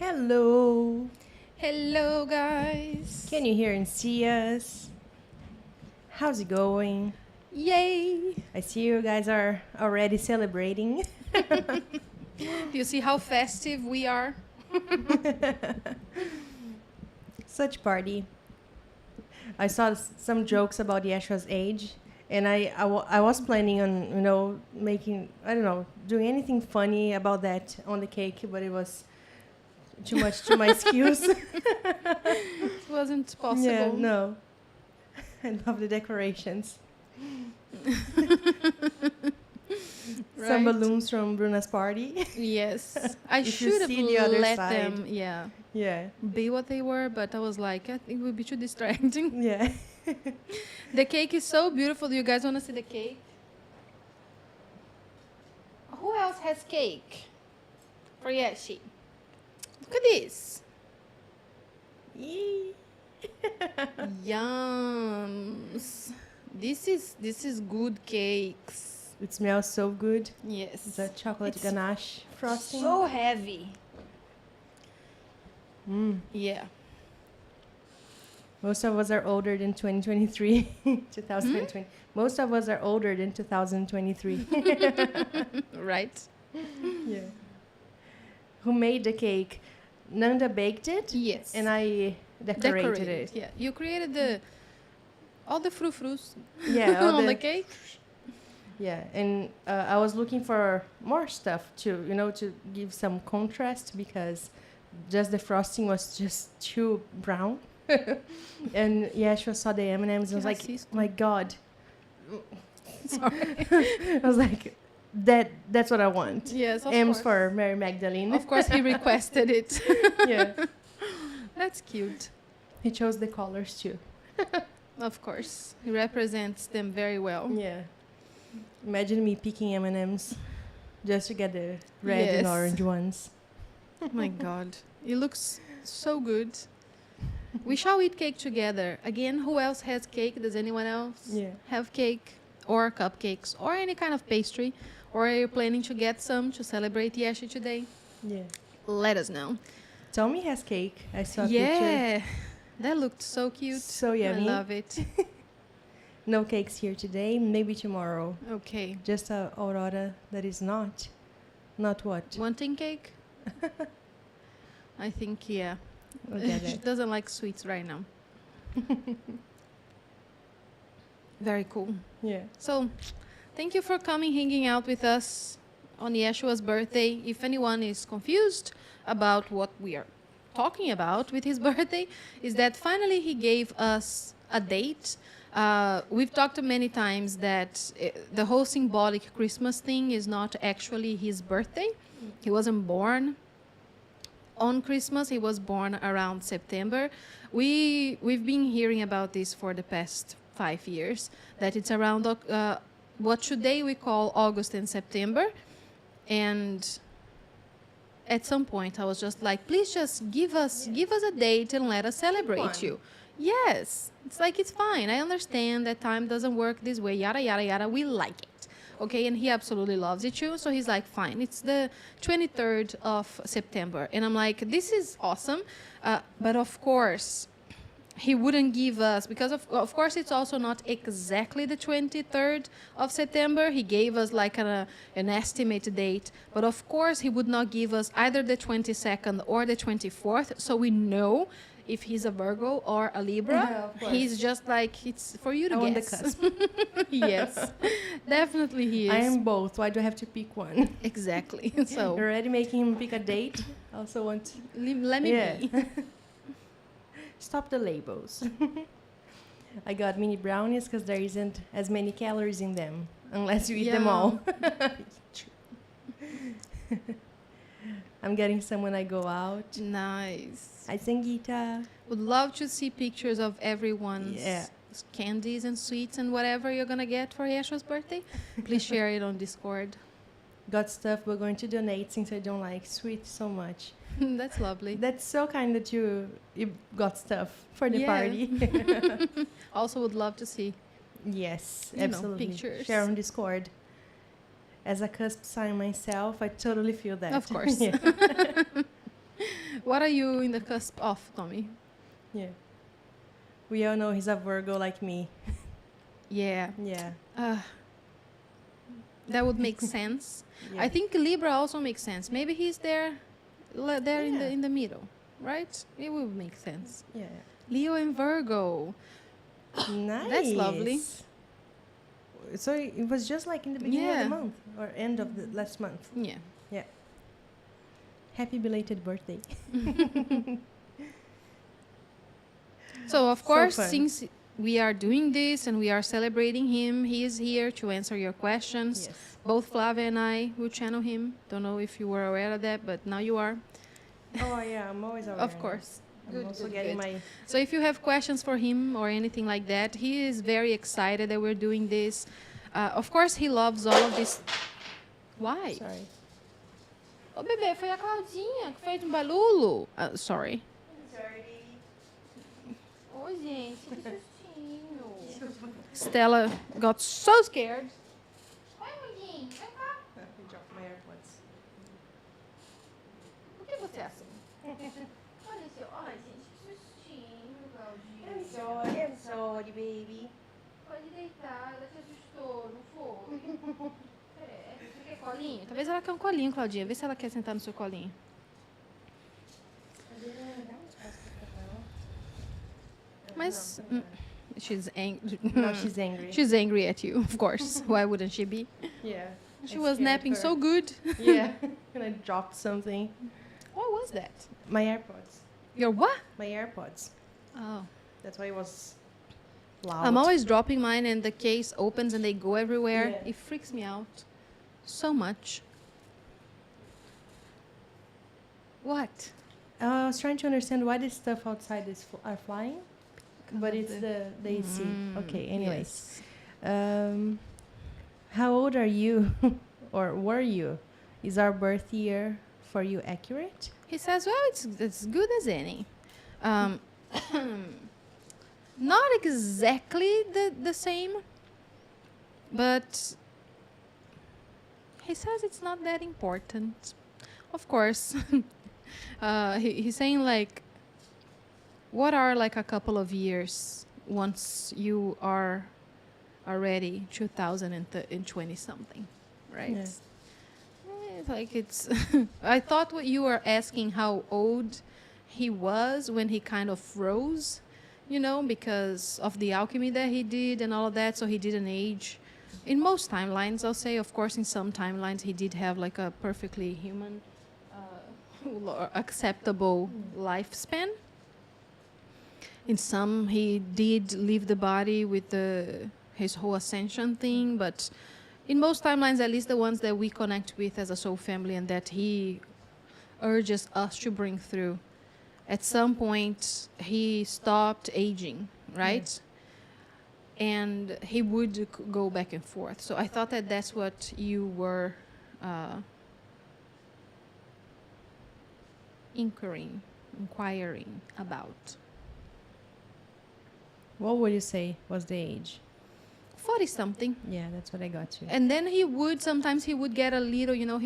Hello. Hello, guys. Can you hear and see us? How's it going? Yay! I see you guys are already celebrating. Do you see how festive we are? Such party. I saw some jokes about Yeshua's age, and I was planning on, making, I don't know, doing anything funny about that on the cake, but it was too much to my skills. It wasn't possible. Yeah, no. I love the decorations. Some Right? balloons from Bruna's party. Yes. I If you should have see the other let side. them, Yeah, be what they were, but I was like, I think it would be too distracting. yeah. The cake is so beautiful. Do you guys want to see the cake? Who else has cake? For Yeshi. Look at this. Yee. Yums. This is good cakes. It smells so good. Yes. It's a chocolate It's ganache frosting. So heavy. Mm. Yeah. Most of us are older than 2023. 2020. Most of us are older than 2023. Right? Yeah. Who made the cake? Nanda baked it, Yes. and I decorated it. Yeah. You created all the frou-frous Yeah, all on the- the cake. Yeah, and I was looking for more stuff to give some contrast because just the frosting was just too brown. And Yeshua saw the M&Ms and was like, Racista. my God. Sorry. I was like, that's what I want. Yes, of M's course. for Mary Magdalene. Of course, he requested it. Yeah, That's cute. he chose the colors too. Of course, he represents them very well. Yeah. Imagine me picking M&Ms just to get the red and Yes. orange ones. Oh my God, it looks so good. We shall eat cake together. Again, who else has cake? Does anyone else Yeah. have cake or cupcakes or any kind of pastry? Or are you planning to get some to celebrate Yeshi today? Yeah. Let us know. Tommy has cake. I saw a picture. Yeah, that looked so cute. So yummy. I love it. No cakes here today. Maybe tomorrow. Okay. Just a Aurora that is not. Not what? Wanting cake? I think, yeah. I'll get She it. doesn't like sweets right now. Very cool. Yeah. So, thank you for coming, hanging out with us on Yeshua's birthday. If anyone is confused about what we are talking about with his birthday, is that finally he gave us a date. We've talked many times that the whole symbolic Christmas thing is not actually his birthday. He wasn't born on Christmas. He was born around September. We've been hearing about this for the past 5 years, that it's around what today we call August and September. And at some point I was just like, please just give us a date and let us celebrate you. Yes, it's like, it's fine. I understand that time doesn't work this way, yada, yada, yada. We like it. Okay, and he absolutely loves it too. So he's like, fine, it's the 23rd of September. And I'm like, this is awesome. But of course, he wouldn't give us, because of course it's also not exactly the 23rd of September. He gave us like an estimated date. But of course, he would not give us either the 22nd or the 24th. So we know if he's a Virgo or a Libra. Yeah, of course. He's just like, it's for you to I'm on the guess. cusp. Yes, definitely he is. I am both. Why do I have to pick one? Exactly. You're So already making him pick a date. I also want. let me Yeah. be. Stop the labels. I got mini brownies because there isn't as many calories in them unless you eat them Yeah. all. I'm getting some when I go out. Nice. Hi, Sangita. Would love to see pictures of everyone's Yeah. candies and sweets and whatever you're gonna get for Yeshua's birthday. Please share it on Discord. Got stuff we're going to donate since I don't like sweets so much. That's lovely. That's so kind that you got stuff for the Yeah. party. Also would love to see. Yes, You know, absolutely. pictures. Share on Discord. As a cusp sign myself, I totally feel that. Of course. Yeah. What are you in the cusp of, Tommy? Yeah. We all know he's a Virgo like me. Yeah. Yeah. That would make sense. Yeah. I think Libra also makes sense. Maybe he's there Yeah. in the middle, right? It would make sense. Yeah. Leo and Virgo. Nice. That's lovely. So it was just like in the beginning of Yeah. the month or end of the last month. Yeah. Yeah. Happy belated birthday. So of course, fun. since we are doing this and we are celebrating him, he is here to answer your questions. Yes. Both Flavia and I will channel him. Don't know if you were aware of that, but now you are. Oh yeah, I'm always aware. Of course. I'm Good, also good, getting good. my. So if you have questions for him or anything like that, he is very excited that we're doing this. Of course, he loves all of this. Why? Sorry. Ô, bebê, foi a Claudinha que fez um barulho. Sorry. Ô, gente, que sustinho. Stella got so scared. Vai, Mundinho, vem cá. I dropped my AirPods. Por que você é assim? Olha esse, ai, gente, que sustinho, Claudinha. I'm sorry, baby. Pode deitar, ela te assustou, não foi? Você quer colinho? Talvez ela quer um colinho, Claudinha. Vê se ela quer sentar no seu colinho. Mas she's angry. Now she's angry. She's angry at you, of course. Why wouldn't she be? Yeah. She I was scared napping her. so good. Yeah. And I dropped something. What was that? My AirPods. Your what? My AirPods. Oh. That's why it was loud. I'm always dropping mine and the case opens and they go everywhere. Yeah. It freaks me out so much. What? I was trying to understand why this stuff outside are flying, but it's the AC. Okay. Anyways, Yes. how old are you, or were you? Is our birth year for you accurate? He says, well, it's as good as any. Not exactly the same, but he says it's not that important. Of course. He's saying, like, what are, like, a couple of years once you are already 2020 something, right? Yeah. Like, it's I thought what you were asking how old he was when he kind of froze, you know, because of the alchemy that he did and all of that. So he didn't age. In most timelines, I'll say. Of course, in some timelines, he did have like a perfectly human, acceptable lifespan. In some, he did leave the body with his whole ascension thing, but in most timelines, at least the ones that we connect with as a soul family and that he urges us to bring through, at some point, he stopped aging, right? And he would go back and forth. So I thought that that's what you were inquiring about. What would you say was the age? 40 something. Yeah, that's what I got you. And then sometimes he would get a little, you know,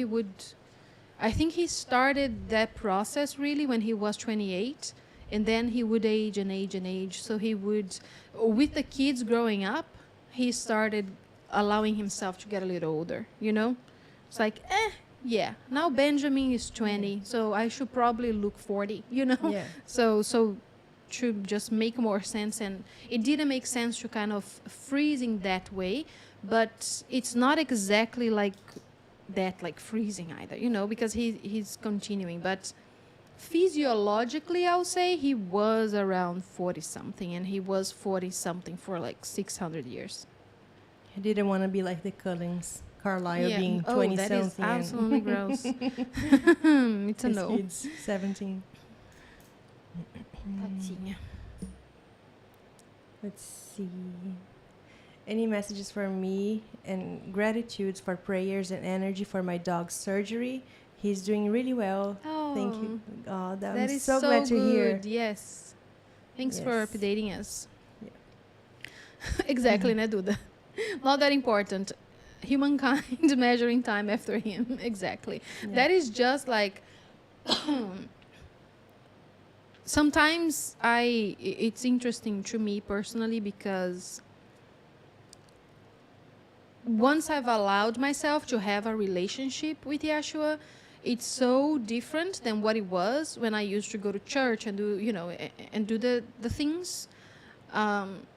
I think he started that process really when he was 28. And then he would age and age and age. So he would, with the kids growing up, he started allowing himself to get a little older, you know? It's like, yeah, now Benjamin is 20, so I should probably look 40, you know? Yeah. So to just make more sense, and it didn't make sense to kind of freezing that way, but it's not exactly like that, like freezing either, you know, because he's continuing. But physiologically, I'll say he was around 40 something, and he was 40 something for like 600 years. I didn't want to be like the Cullings. Carlisle Yeah. being Oh, 20 that something. is absolutely gross. It's a his no. kids 17. Tadinha. Let's see. Any messages for me and gratitudes for prayers and energy for my dog's surgery? He's doing really well. Oh, Thank you. God, that I'm is so glad to hear. good. Yes. Thanks for Yes. updating us. Yeah. Exactly, né, Duda? Not that important. Humankind measuring time after him. Exactly. Yeah. That is just like sometimes it's interesting to me personally because once I've allowed myself to have a relationship with Yeshua, it's so different than what it was when I used to go to church and do, and do the things. Um,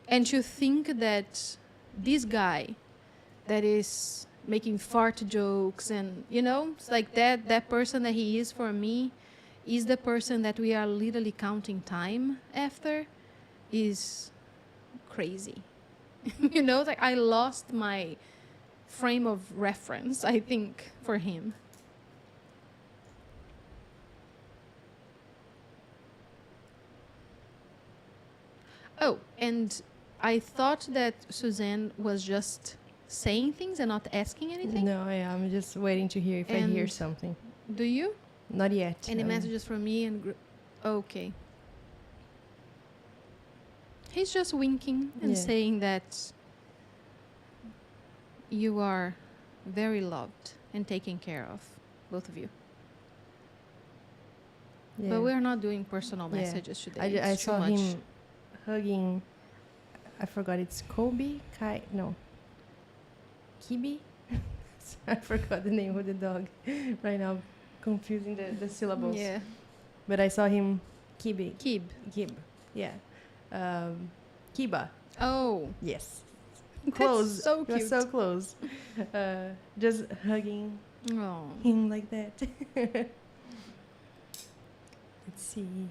and to think that this guy that is making fart jokes and, it's like that person that he is for me is the person that we are literally counting time after is crazy. It's like I lost my frame of reference, I think, for him. Oh, and I thought that Suzanne was just saying things and not asking anything. No, yeah, I'm just waiting to hear if I hear And something. do you? Not yet. Any messages from me and okay. He's just winking and Yeah. saying that you are very loved and taken care of, both of you. Yeah. But we're not doing personal Yeah. messages today. I It's too saw much. him hugging. I forgot. It's Kobe. No. Kibi. I forgot the name of the dog. Right now, confusing the syllables. Yeah. But I saw him Kibi. Kib. Yeah. Kiba. Oh. Yes. That's Close. so It was cute. so close. Just hugging Oh. him like that. Let's see.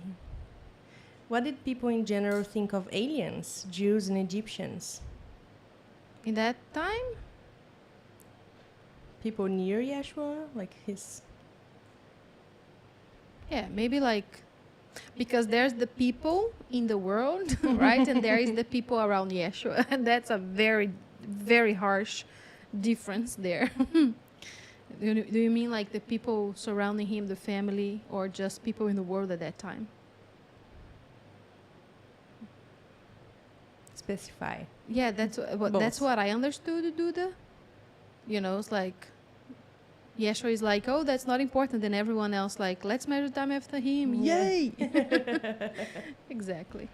What did people in general think of aliens, Jews and Egyptians? In that time? People near Yeshua? Like his... Yeah, maybe like because there's the people in the world, right? And there is the people around Yeshua. And that's a very, very harsh difference there. Do you mean like the people surrounding him, the family, or just people in the world at that time? Specify. Yeah, that's what I understood, Duda. It's like Yeshua is like, oh, that's not important. And everyone else like, let's measure time after him. Yeah. Yay! Exactly.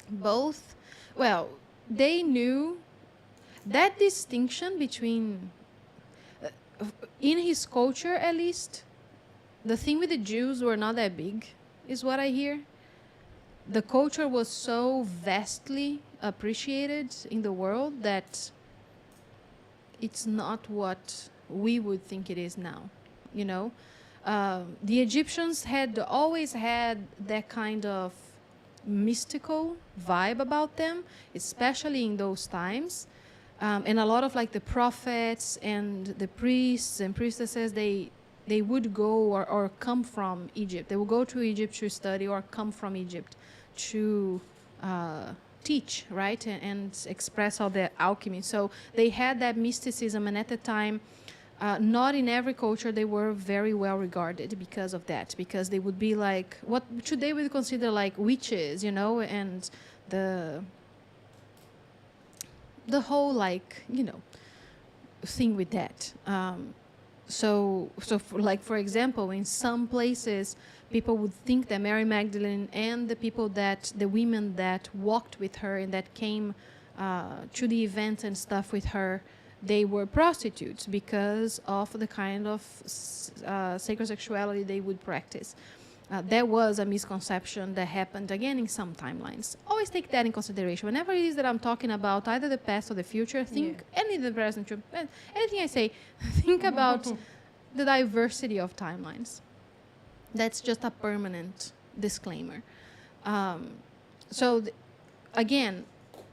Both, well, they knew that distinction between, in his culture at least, the thing with the Jews were not that big, is what I hear. The culture was so vastly appreciated in the world that it's not what we would think it is now. The Egyptians had always had that kind of mystical vibe about them, especially in those times. And a lot of like the prophets and the priests and priestesses, they would go or come from Egypt. They would go to Egypt to study or come from Egypt to teach, right? And express all their alchemy. So they had that mysticism, and at the time, not in every culture they were very well regarded because of that, because they would be like what today we would consider like witches, and the whole like thing with that. For example, in some places people would think that Mary Magdalene and the women that walked with her and that came to the event and stuff with her, they were prostitutes because of the kind of sacred sexuality they would practice. That was a misconception that happened again in some timelines. Always take that in consideration. Whenever it is that I'm talking about either the past or the future, think, and in the present, anything I say, think about the diversity of timelines. That's just a permanent disclaimer. Again,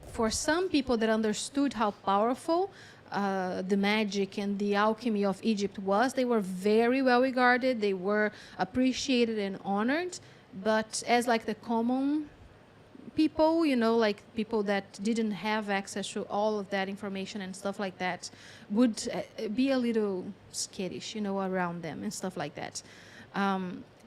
for some people that understood how powerful the magic and the alchemy of Egypt was, they were very well regarded, they were appreciated and honored. But as like the common people, like people that didn't have access to all of that information and stuff like that, would be a little skittish, around them and stuff like that.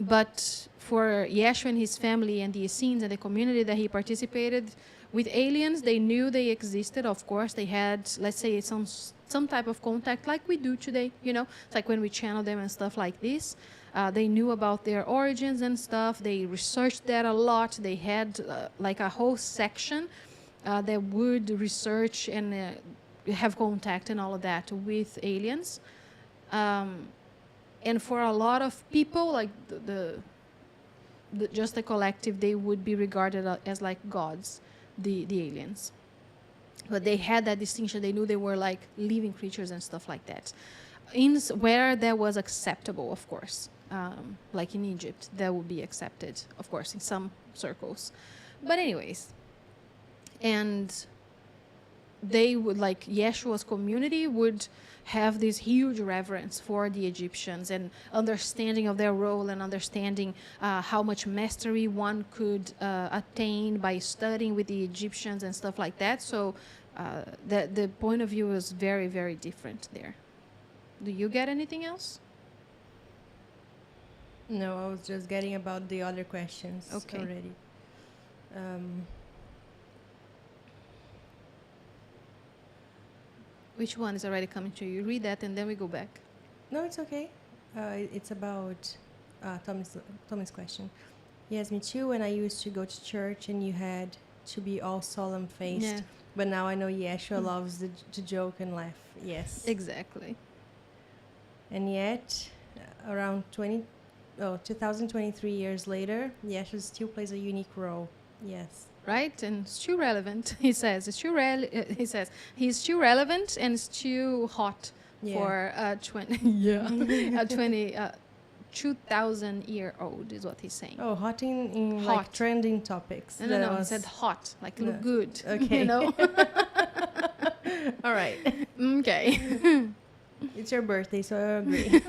But for Yeshua and his family and the Essenes and the community that he participated with aliens, they knew they existed. Of course, they had, let's say, some type of contact like we do today. It's like when we channel them and stuff like this. They knew about their origins and stuff. They researched that a lot. They had like a whole section that would research and have contact and all of that with aliens. And for a lot of people, like just the collective, they would be regarded as like gods, the aliens. But they had that distinction. They knew they were like living creatures and stuff like that. Where that was acceptable, of course. Like in Egypt, that would be accepted, of course, in some circles. But anyways, and they would, like Yeshua's community would have this huge reverence for the Egyptians and understanding of their role and understanding how much mastery one could attain by studying with the Egyptians and stuff like that. So the point of view is very, very different there. Do you get anything else? No, I was just getting about the other questions Okay. already. Which one is already coming to you? Read that and then we go back. No, it's okay. It's about Tommy's question. Yes, me too. When I used to go to church and you had to be all solemn faced. Yeah. But now I know Yeshua loves to joke and laugh. Yes. Exactly. And yet, around 2023 years later, Yeshua still plays a unique role. Yes. Right, and still relevant. He says it's still he says he's still relevant and still hot for 20 a 2,000-year-old is what he's saying. Oh, hot in Hot. like trending topics. No. He said hot, like look good. Okay. You know. All right. Okay. It's your birthday, so I agree.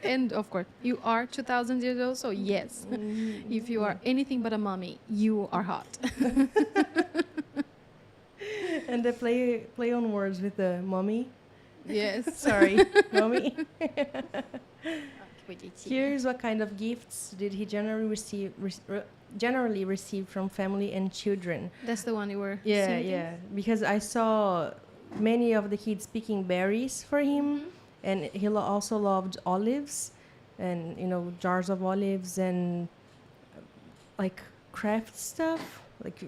And of course, you are 2,000 years old, so yes. If you are anything but a mommy, you are hot. And the play on words with the mommy. Yes. Sorry, mommy. Here's what kind of gifts did he generally receive from family and children. That's the one you were Yeah, singing? yeah. Because I saw many of the kids picking berries for him, and he also loved olives, and jars of olives and like craft stuff. Like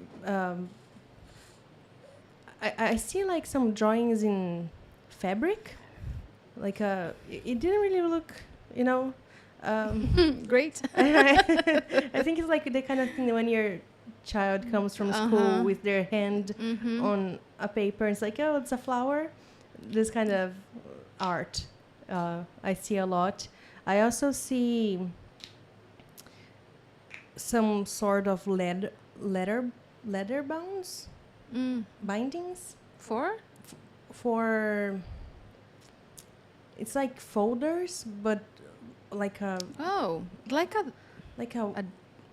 I see like some drawings in fabric. Like it didn't really look, Great. I think it's like the kind of thing that when your child comes from school with their hand on a paper, it's like, oh, it's a flower. This kind of art I see a lot. I also see some sort of leather bounds, bindings for it's like folders, but like a like a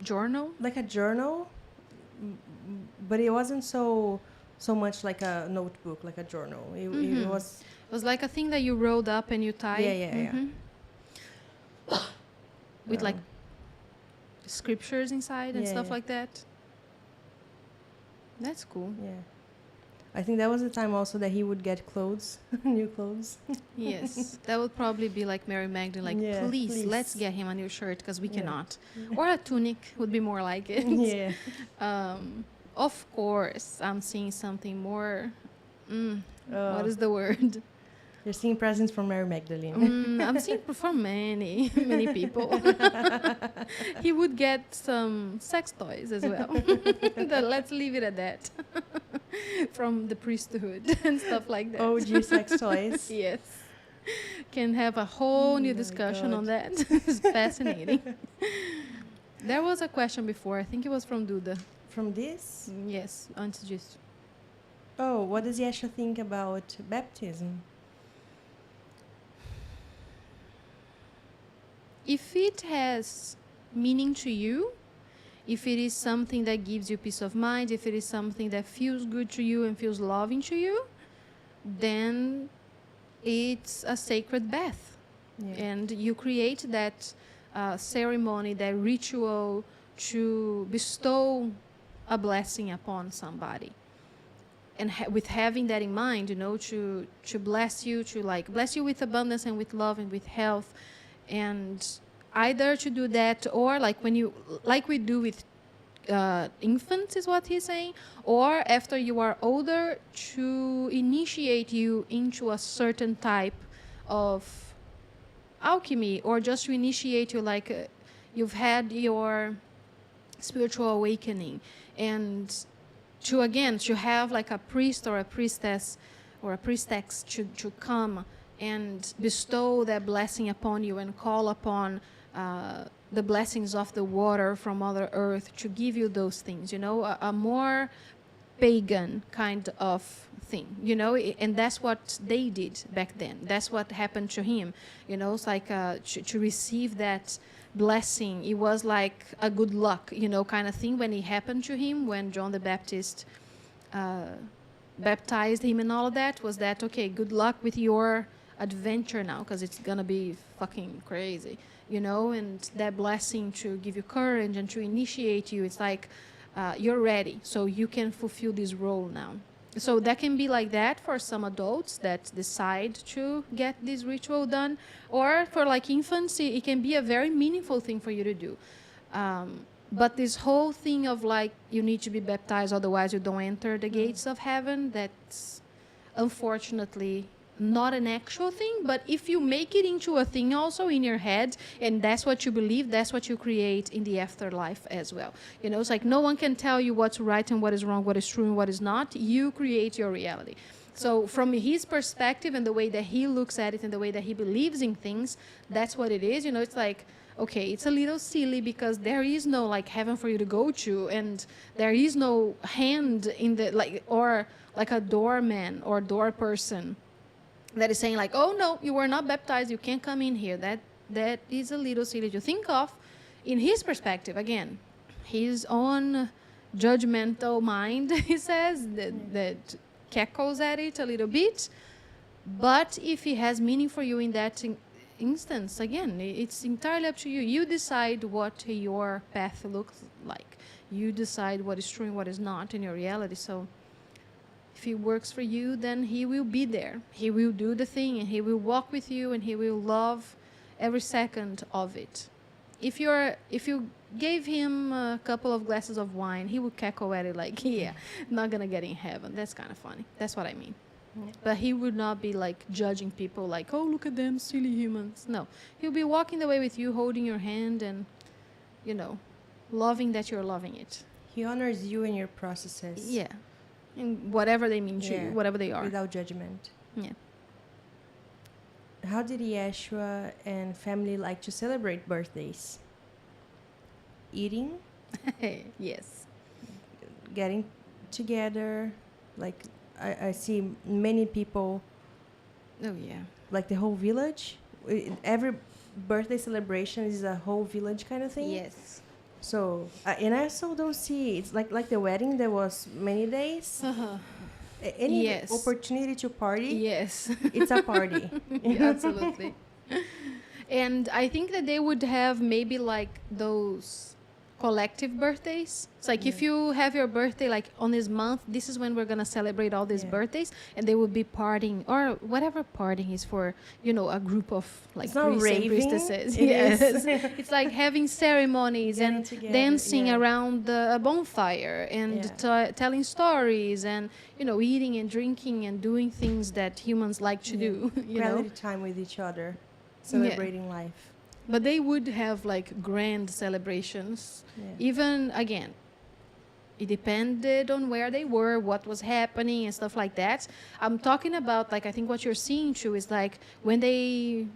journal. Like a journal, but it wasn't so much like a notebook, like a journal. It was. It was like a thing that you rolled up and you tied. Yeah. With like scriptures inside and stuff like that. That's cool. Yeah. I think that was the time also that he would get clothes, new clothes. Yes, that would probably be like Mary Magdalene, like, please, let's get him a new shirt because we cannot. Or a tunic would be more like it. Yeah. Of course, I'm seeing something more. What is the word? You're seeing presents from Mary Magdalene. I'm seeing from many people. He would get some sex toys as well. Let's leave it at that. From the priesthood and stuff like that. OG sex toys. Yes. Can have a whole new discussion on that. It's fascinating. There was a question before. I think it was from Duda. From this? Yes, antes disso. Oh, what does Yeshua think about baptism? If it has meaning to you, if it is something that gives you peace of mind, if it is something that feels good to you and feels loving to you, then it's a sacred bath. Yeah. And you create that ceremony, that ritual to bestow a blessing upon somebody. And with having that in mind, to bless you, to like bless you with abundance and with love and with health. And either to do that, or like when you, like we do with infants, is what he's saying, or after you are older, to initiate you into a certain type of alchemy, or just to initiate you, like you've had your spiritual awakening, and to again to have like a priest or a priestess or a priestess to come and bestow that blessing upon you, and call upon the blessings of the water from Mother Earth to give you those things, you know, a more pagan kind of thing, you know, and that's what they did back then. That's what happened to him, you know. It's like to receive that blessing, it was like a good luck, you know, kind of thing when it happened to him, when John the Baptist baptized him and all of that. Was that, okay, good luck with your adventure now, because it's gonna be fucking crazy, you know. And that blessing to give you courage and to initiate you, it's like you're ready, so you can fulfill this role now. So that can be like that for some adults that decide to get this ritual done, or for like infants, it can be a very meaningful thing for you to do. But this whole thing of like you need to be baptized, otherwise you don't enter the gates of heaven, that's unfortunately not an actual thing. But if you make it into a thing also in your head, and that's what you believe, that's what you create in the afterlife as well. You know, it's like no one can tell you what's right and what is wrong, what is true and what is not. You create your reality. So from his perspective and the way that he looks at it and the way that he believes in things, that's what it is. You know, it's like, okay, it's a little silly because there is no like heaven for you to go to, and there is no hand in the like, or like a doorman or door person that is saying like, oh no, you were not baptized, you can't come in here. That is a little silly to think of. In his perspective, again, his own judgmental mind, he says, that cackles at it a little bit. But if it has meaning for you in that instance, again, it's entirely up to you. You decide what your path looks like. You decide what is true and what is not in your reality. So if it works for you, then he will be there. He will do the thing, and he will walk with you, and he will love every second of it. If you gave him a couple of glasses of wine, he would cackle at it like, yeah, not gonna get in heaven. That's kind of funny. That's what I mean. Yeah. But he would not be like judging people like, oh, look at them, silly humans. No, he'll be walking the way with you, holding your hand, and, you know, loving that you're loving it. He honors you in your processes. Yeah. And whatever they mean to you, whatever they are. Without judgment. Yeah. How did Yeshua and family like to celebrate birthdays? Eating? Yes. Getting together. Like, I see many people. Oh, yeah. Like the whole village. Every birthday celebration is a whole village kind of thing. Yes. So, and I also don't see, it's like the wedding, there was many days. Uh-huh. Any opportunity to party, yes, it's a party. Yeah, absolutely. And I think that they would have maybe like those collective birthdays. It's like if you have your birthday like on this month, this is when we're gonna celebrate all these birthdays, and they will be partying, or whatever partying is for, you know, a group of like priests and priestesses. Yes, it's like having ceremonies and dancing around a bonfire and telling stories and, you know, eating and drinking and doing things that humans like to do. You Quality know, time with each other, celebrating life. But they would have like grand celebrations. Even, again, it depended on where they were, what was happening and stuff like that. I'm talking about, like, I think what you're seeing too is like when they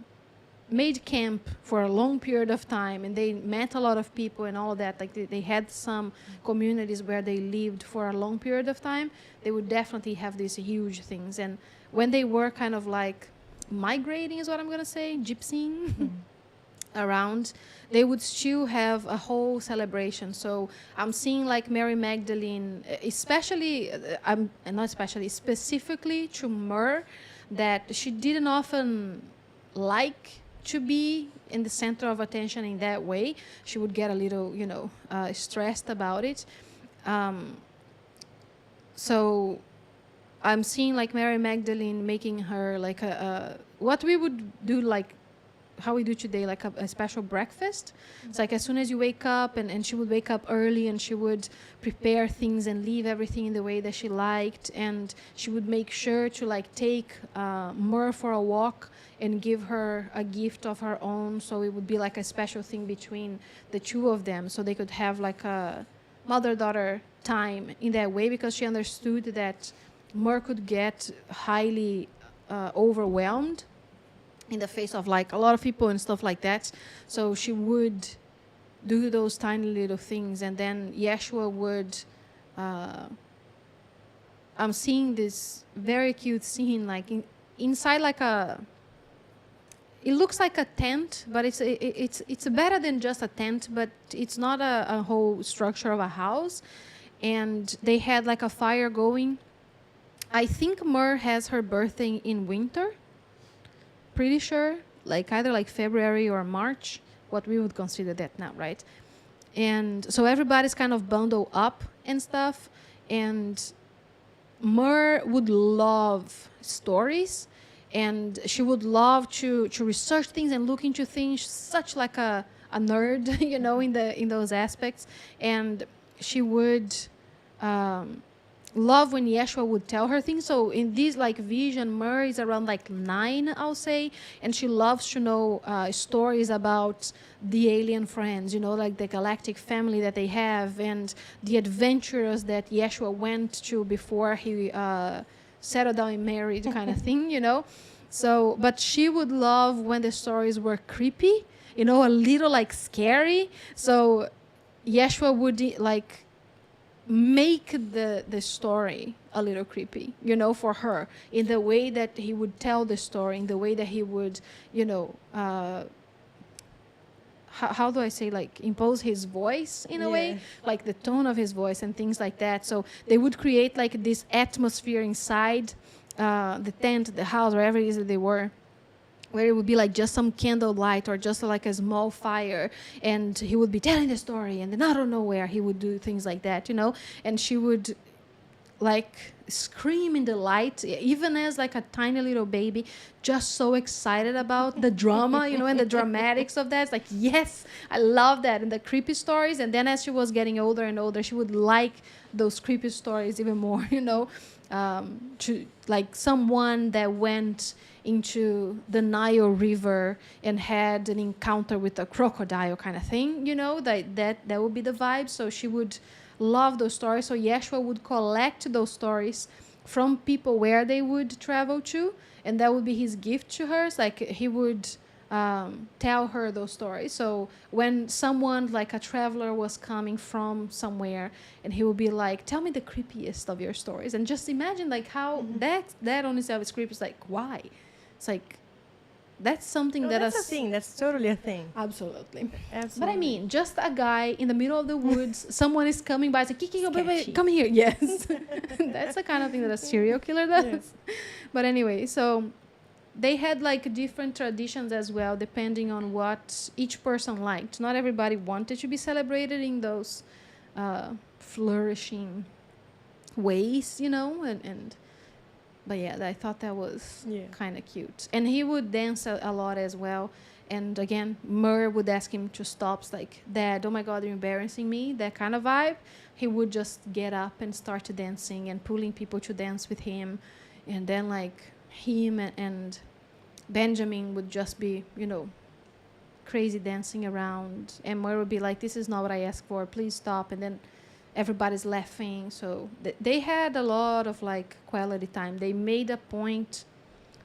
made camp for a long period of time and they met a lot of people and all that, like they had some communities where they lived for a long period of time, they would definitely have these huge things. And when they were kind of like migrating, is what I'm going to say, gypsying, around, they would still have a whole celebration. So I'm seeing like Mary Magdalene, especially, specifically to Myrrh, that she didn't often like to be in the center of attention in that way. She would get a little, you know, stressed about it. So I'm seeing like Mary Magdalene making her like what we would do like how we do today, like a special breakfast. It's like as soon as you wake up, and she would wake up early, and she would prepare things and leave everything in the way that she liked, and she would make sure to like take Mur for a walk and give her a gift of her own, so it would be like a special thing between the two of them, so they could have like a mother-daughter time in that way, because she understood that Mur could get highly overwhelmed in the face of like a lot of people and stuff like that. So she would do those tiny little things, and then Yeshua would. I'm seeing this very cute scene, like inside like a. It looks like a tent, but it's better than just a tent. But it's not a whole structure of a house, and they had like a fire going. I think Mur has her birthday in winter. Pretty sure, like either like February or March, what we would consider that now, right? And so everybody's kind of bundled up and stuff, and Mur would love stories, and she would love to research things and look into things, such like a nerd, you know, in those aspects. And she would love when Yeshua would tell her things. So in this like vision, Mur is around like 9, I'll say, and she loves to know stories about the alien friends, you know, like the galactic family that they have, and the adventures that Yeshua went to before he settled down and married, kind of thing, you know. So, but she would love when the stories were creepy, you know, a little like scary. So Yeshua would like make the story a little creepy, you know, for her, in the way that he would tell the story, in the way that he would, you know, how do I say, like impose his voice in a way, like the tone of his voice and things like that. So they would create like this atmosphere inside the tent, the house, wherever it is that they were, where it would be like just some candle light or just like a small fire, and he would be telling the story, and then out of nowhere he would do things like that, you know. And she would like scream in delight, even as like a tiny little baby, just so excited about the drama, you know, and the dramatics of that. It's like, yes, I love that, and the creepy stories. And then as she was getting older and older, she would like those creepy stories even more, you know, to like someone that went into the Nile River and had an encounter with a crocodile, kind of thing, you know, that would be the vibe. So she would love those stories. So Yeshua would collect those stories from people where they would travel to, and that would be his gift to her. It's like he would tell her those stories. So when someone like a traveler was coming from somewhere, and he would be like, tell me the creepiest of your stories. And just imagine like how that on itself is creepy. It's like, why? It's like, that's something that's a thing. That's totally a thing. Absolutely. Absolutely. But I mean, just a guy in the middle of the woods, someone is coming by, it's like, Kiki, baby, come here. Yes. That's the kind of thing that a serial killer does. Yes. But anyway, so they had like different traditions as well, depending on what each person liked. Not everybody wanted to be celebrated in those flourishing ways, you know, and but yeah, I thought that was kind of cute. And he would dance a lot as well. And again, Mur would ask him to stop. It's like, Dad, oh my God, you're embarrassing me. That kind of vibe. He would just get up and start dancing and pulling people to dance with him. And then like him and Benjamin would just be, you know, crazy dancing around. And Mur would be like, this is not what I asked for. Please stop. And then everybody's laughing. So they had a lot of like quality time. They made a point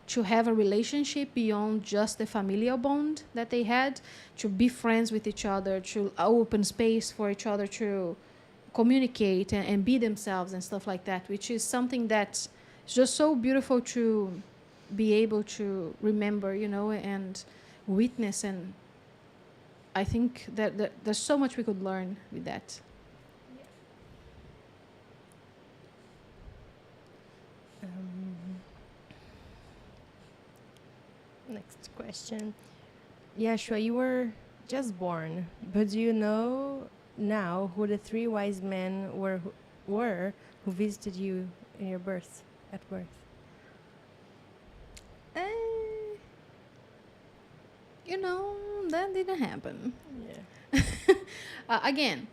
to have a relationship beyond just the familial bond that they had, to be friends with each other, to open space for each other to communicate and be themselves and stuff like that, which is something that's just so beautiful to be able to remember, you know, and witness. And I think that there's so much we could learn with that. Next question. Yeshua, you were just born, but do you know now who the 3 wise men were who visited you in your birth, at birth? you know, that didn't happen. Yeah. Again,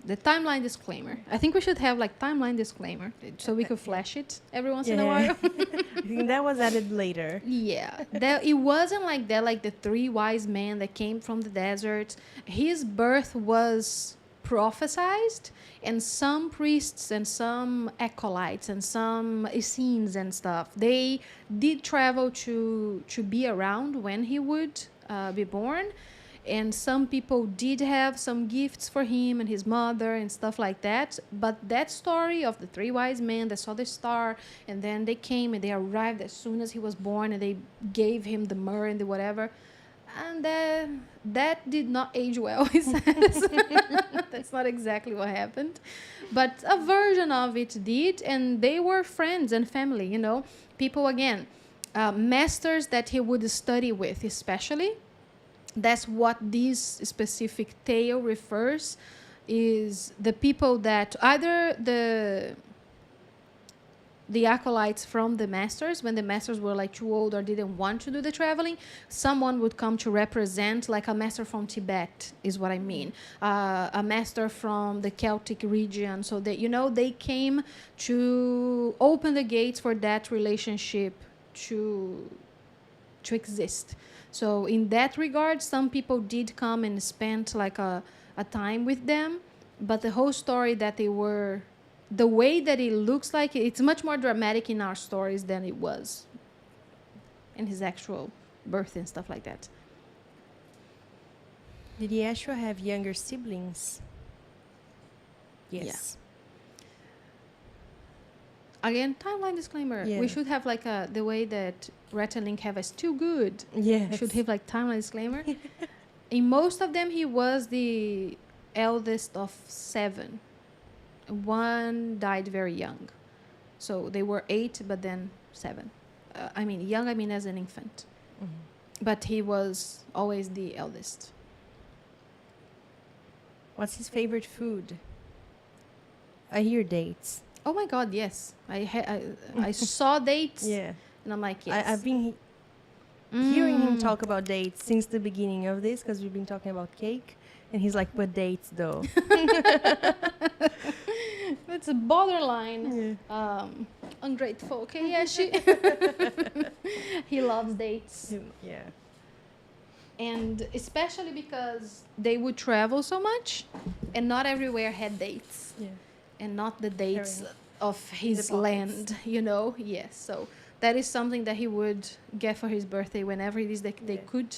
the timeline disclaimer. I think we should have like timeline disclaimer so we could flash it every once in a while. I think that was added later. Yeah, it wasn't like that. Like the three wise men that came from the desert, his birth was prophesized, and some priests and some acolytes and some Essenes and stuff, they did travel to be around when he would be born. And some people did have some gifts for him and his mother and stuff like that. But that story of the three wise men that saw the star, and then they came and they arrived as soon as he was born, and they gave him the myrrh and the whatever, and that did not age well, he says. That's not exactly what happened, but a version of it did, and they were friends and family, you know, people, again, masters that he would study with, especially. That's what this specific tale refers, is the people that either the acolytes from the masters, when the masters were like too old or didn't want to do the traveling, someone would come to represent, like a master from Tibet is what I mean, a master from the Celtic region, so that, you know, they came to open the gates for that relationship to exist. So in that regard, some people did come and spent like a time with them, but the whole story that they were, the way that it looks like, it's much more dramatic in our stories than it was in his actual birth and stuff like that. Did Yeshua have younger siblings? Yes. Again, timeline disclaimer. Yeah. We should have like the way that Rhett and Link have as too good. Yes. We should have like timeline disclaimer. In most of them, he was the eldest of 7. One died very young. So they were 8, but then 7. I mean, young, I mean as an infant. Mhm. But he was always the eldest. What's his favorite food? I hear dates. Oh my God, yes. I saw dates, Yeah. and I'm like, yes. I've been hearing him talk about dates since the beginning of this, because we've been talking about cake, and he's like, but dates though. That's a borderline Yeah. ungrateful. Okay, yeah, he loves dates. Yeah. And especially because they would travel so much, and not everywhere had dates. Yeah. And not the dates Carrying of his the land, you know. Yes, so that is something that he would get for his birthday whenever it is that they could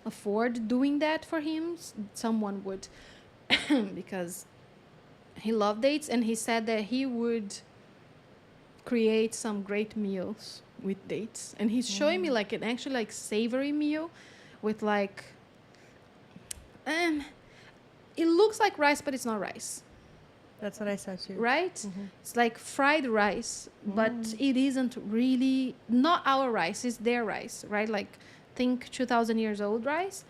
afford doing that for him. Someone would, because he loved dates, and he said that he would create some great meals with dates. And he's showing me like an actually like savory meal with like it looks like rice, but it's not rice. That's what I saw too. Right? Mhm. It's like fried rice, but it isn't really, not our rice, it's their rice, right? Like, think 2,000 years old rice.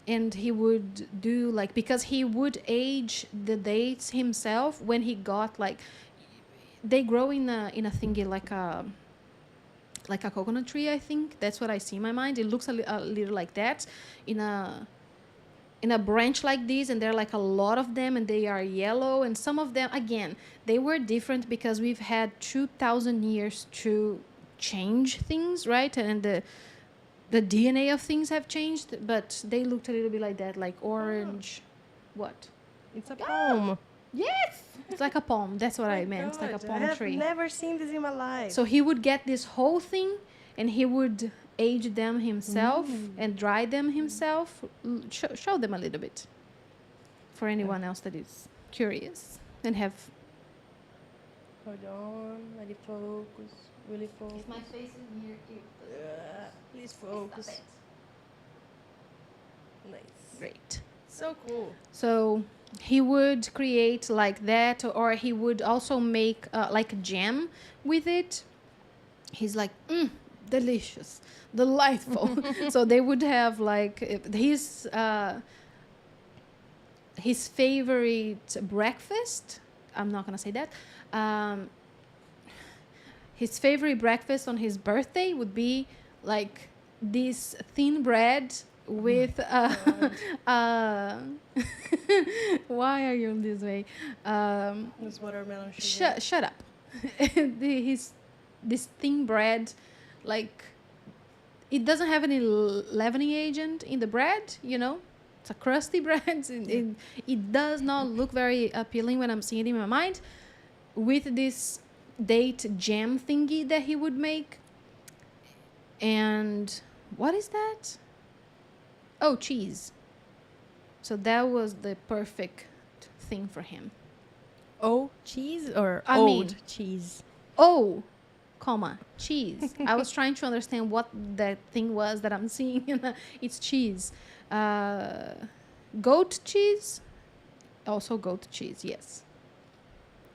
And he would do like, because he would age the dates himself when he got like, they grow in a thingy like a coconut tree, I think. That's what I see in my mind. It looks a little like that in a branch like this, and there are like a lot of them, and they are yellow, and some of them, again, they were different because we've had 2,000 years to change things, right? And the DNA of things have changed, but they looked a little bit like that, like orange. What? It's a palm. Yes! It's like a palm. That's what I meant. It's like a palm tree. I've never seen this in my life. So he would get this whole thing, and he would age them himself and dry them himself. Show them a little bit for anyone else that is curious and have. Hold on, let it focus. Will it focus? If my face is near you, Please focus. Nice. Great. So cool. So he would create like that, or he would also make like a jam with it. He's like, delicious, delightful. So they would have like his favorite breakfast. I'm not gonna say that. His favorite breakfast on his birthday would be like this thin bread with uh, why are you this way? This watermelon sugar. Shut up. This thin bread, like it doesn't have any leavening agent in the bread, you know. It's a crusty bread. It does not look very appealing when I'm seeing it in my mind. With this date jam thingy that he would make. And what is that? Oh, cheese. So that was the perfect thing for him. Oh, cheese or I old mean- cheese? Oh, comma, cheese. I was trying to understand what that thing was that I'm seeing. It's cheese. Goat cheese? Also goat cheese, yes.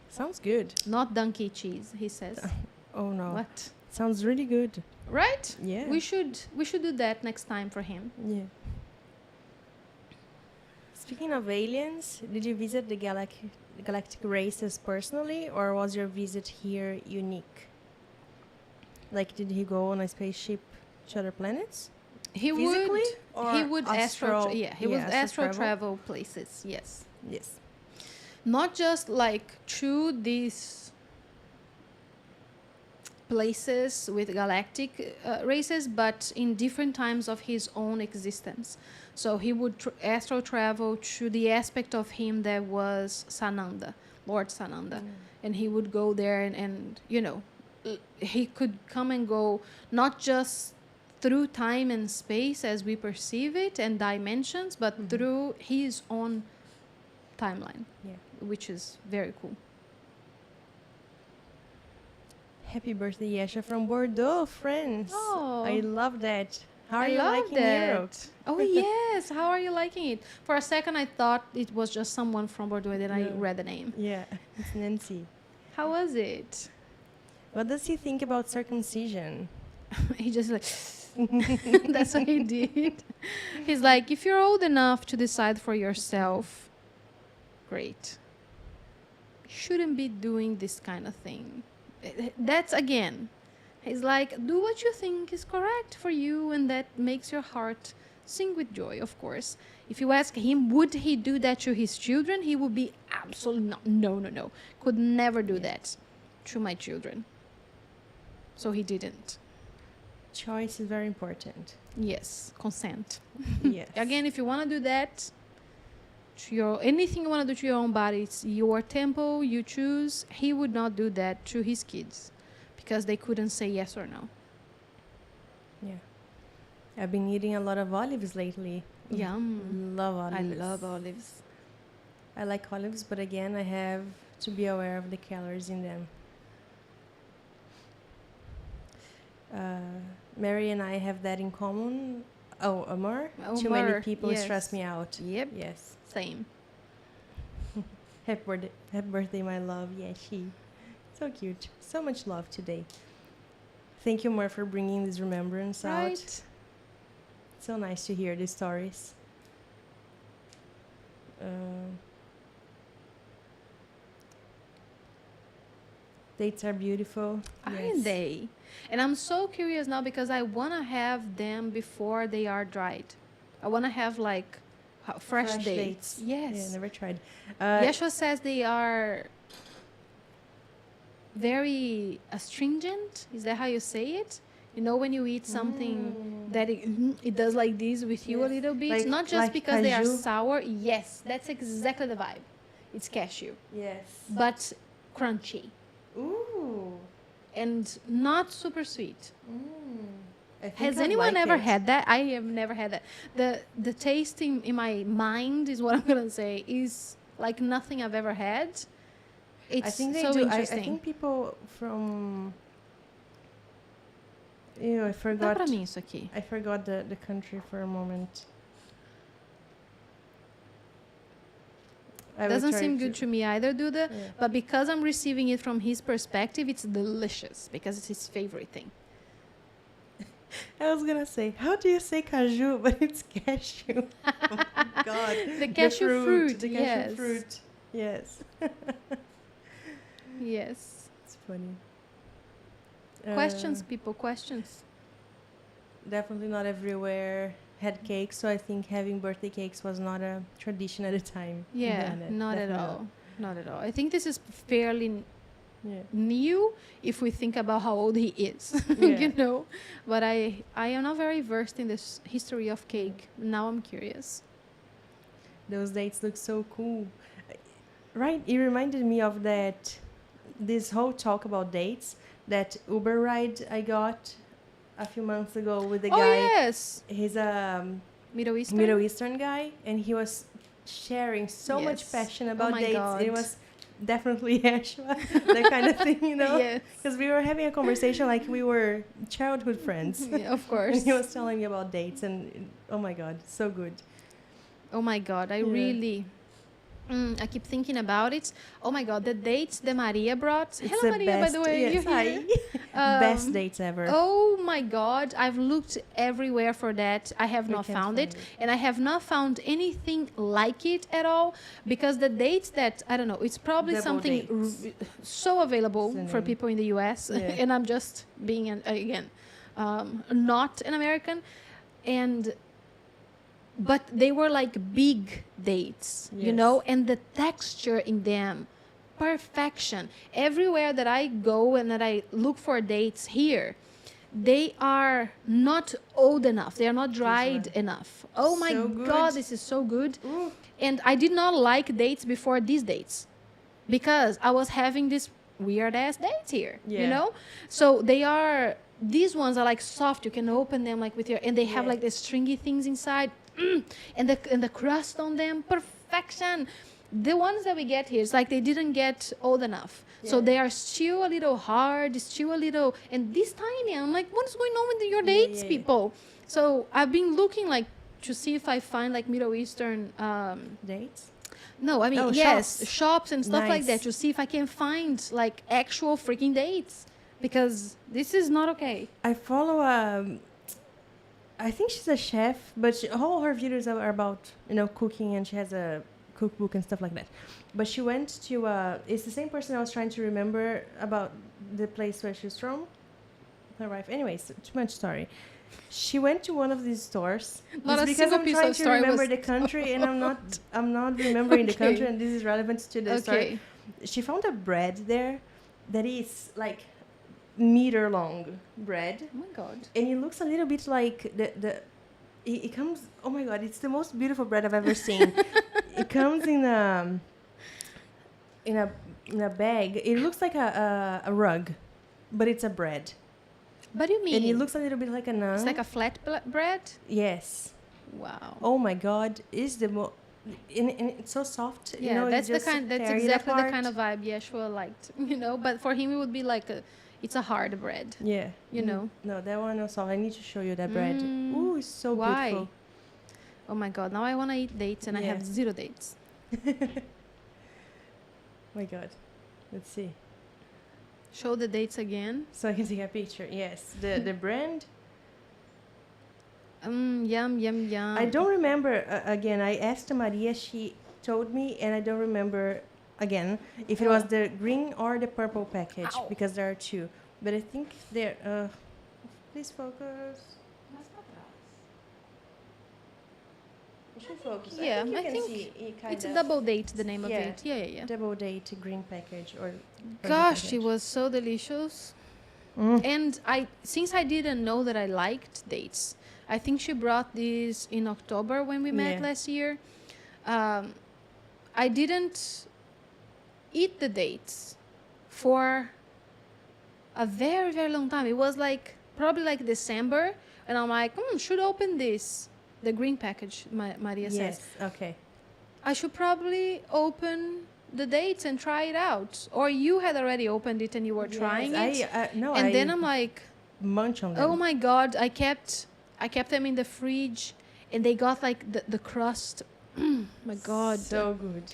Sounds good. Not donkey cheese, he says. Oh no. What? Sounds really good. Right? Yeah. We should do that next time for him. Yeah. Speaking of aliens, did you visit the galactic races personally, or was your visit here unique? Like, did he go on a spaceship to other planets? He Physically? would astral travel places. Yes. Yes. Not just like through these places with galactic races, but in different times of his own existence. So he would astral travel through the aspect of him that was Sananda, Lord Sananda. And he would go there and you know, he could come and go not just through time and space as we perceive it and dimensions, but through his own timeline. Yeah. Which is very cool. Happy birthday, Yesha from Bordeaux, France. Oh. I love that. How are I you love liking that. Europe? Oh yes, how are you liking it? For a second I thought it was just someone from Bordeaux and then I No. read the name. Yeah, it's Nancy. How was it? What does he think about circumcision? He just like that's what he did. He's like, if you're old enough to decide for yourself, great. Shouldn't be doing this kind of thing. That's again. He's like, do what you think is correct for you and that makes your heart sing with joy, of course. If you ask him, would he do that to his children? He would be absolutely no. Could never do that to my children. So he didn't. Choice is very important. Yes, consent. Yes. Again, if you want to do that, to your anything you want to do to your own body, it's your temple, you choose. He would not do that to his kids because they couldn't say yes or no. Yeah. I've been eating a lot of olives lately. Yum. Love olives. I love olives. I like olives, but again, I have to be aware of the calories in them. Mary and I have that in common. Oh, Amar? Too many Amar, people yes. stress me out. Yep. Yes. Same. Happy birthday, my love. Yeah, she. So cute. So much love today. Thank you, Mar, for bringing this remembrance out. Right? So nice to hear these stories. Dates are beautiful. Aren't they? And I'm so curious now because I want to have them before they are dried. I want to have like fresh dates. Yes. Yeah, never tried. Yeshua says they are very astringent. Is that how you say it? You know, when you eat something that it does like this with you a Yes. little bit, Like- not just like because they are cashew? sour. Yes, that's exactly the vibe. It's cashew, Yes. but crunchy Ooh. and not super sweet. I think Has I'd anyone like ever it. had that? I have never had that. The taste in my mind is what I'm gonna say is like nothing I've ever had. It's I think they so do. I interesting. think people from. Ew, I Dá forgot. pra mim isso aqui. I forgot the country for a moment. I will Doesn't try seem good to me either, do the? Yeah. But because I'm receiving it from his perspective, it's delicious because it's his favorite thing. I was gonna say, how do you say caju? But it's cashew. Oh my God. The cashew fruit, The cashew yes. fruit. Yes. Yes. It's funny. Questions, people, questions. definitely not everywhere had cake, so I think having birthday cakes was not a tradition at the time. Yeah, not at Definitely all. Not at all. I think this is fairly Yeah. new if we think about how old he is, Yeah. you know. But I am not very versed in this history of cake. Now I'm curious. Those dates look so cool. Right, it reminded me of this whole talk about dates, that Uber ride I got a few months ago with the Oh guy. yes, He's a Middle Eastern. Middle Eastern guy, and he was sharing so much Yes. passion Oh about my dates. God. It was definitely Yeshua, that kind of thing, you know? Yes. Because we were having a conversation like we were childhood friends. Yeah, of And course. he was telling me about dates, and oh my God, so good. Oh my God, I Yeah. really. I keep thinking about it. Oh my God, the dates that Maria brought. It's Hello, the Maria, by best. the way. Yes, You're here. best dates ever. Oh my God, I've looked everywhere for that. I have We not can't found it. find it. And I have not found anything like it at all, because the dates that, I don't know, it's probably Double something dates. so available It's the for name. people in the US. Yeah. And I'm just being, again, not an American. But they were like big dates, you Yes. know, and the texture in them, perfection. Everywhere that I go and that I look for dates here, they are not old enough. They are not dried one. enough. Oh my So God, good. this is so good. Ooh. And I did not like dates before these dates, because I was having this weird ass dates here, you Yeah. know? So these ones are like soft. You can open them like with your, and they have Yeah. like the stringy things inside. And the crust on them, perfection. The ones that we get here, it's like they didn't get old enough. So Yeah. they are still a little hard, still a little, and this tiny. I'm like, what is going on with your Yeah, dates, yeah, yeah. people? So I've been looking like to see if I find like Middle Eastern, Dates? no, I mean, Oh, yes, shops. shops and stuff like that, Nice. to see if I can find like actual freaking dates, because this is not okay. I follow I think she's a chef, but all her videos are about, cooking, and she has a cookbook and stuff like that. But she went to it's the same person I was trying to remember about the place where she's from. Her wife. Anyways, too much story. She went to one of these stores. Not It's a because single I'm piece trying of to story remember was the country, and I'm not remembering the Okay. country, and this is relevant to the story. Okay. She found a bread there that is like meter long bread, Oh my God. and it looks a little bit like it comes. Oh my God, it's the most beautiful bread I've ever seen. It comes in a bag. It looks like a rug, but it's a bread, But you mean and it looks a little bit like a naan. it's like a flat bread? Yes. Wow. Oh my God, is the and it's so soft. Yeah, that's you the just kind. That's tear it exactly the apart. kind of vibe Yeshua liked, you know. But for him, it would be like it's a hard bread. Yeah. You know. No, that one was soft. I need to show you that bread. Mm, Ooh, it's so why? beautiful. Oh my God! Now I want to eat dates, and I Yeah. have 0 dates. My God. Let's see. Show the dates again. So I can take a picture. Yes. The brand. Yum yum yum. I don't remember. Again, I asked Maria. She told me, and I don't remember again if it was the green or the purple package, Ow. because there are two. But I think they're. Please focus. You should focus. Yeah, I I think, think you can see it kind It's a of. double date. The name of Yeah. it. Yeah. Double date green package or. Gosh, it was so delicious. Mm. And since I didn't know that I liked dates, I think she brought this in October when we met Yeah. last year. I didn't eat the dates for a very, very long time. It was like probably like December, and I'm like, should open this, the green package. Maria says Yes. Okay. I should probably open the dates and try it out. Or you had already opened it and you were trying it. No. Then I'm like, munch on them. oh my God, I kept them in the fridge, and they got like the crust. My God. So good.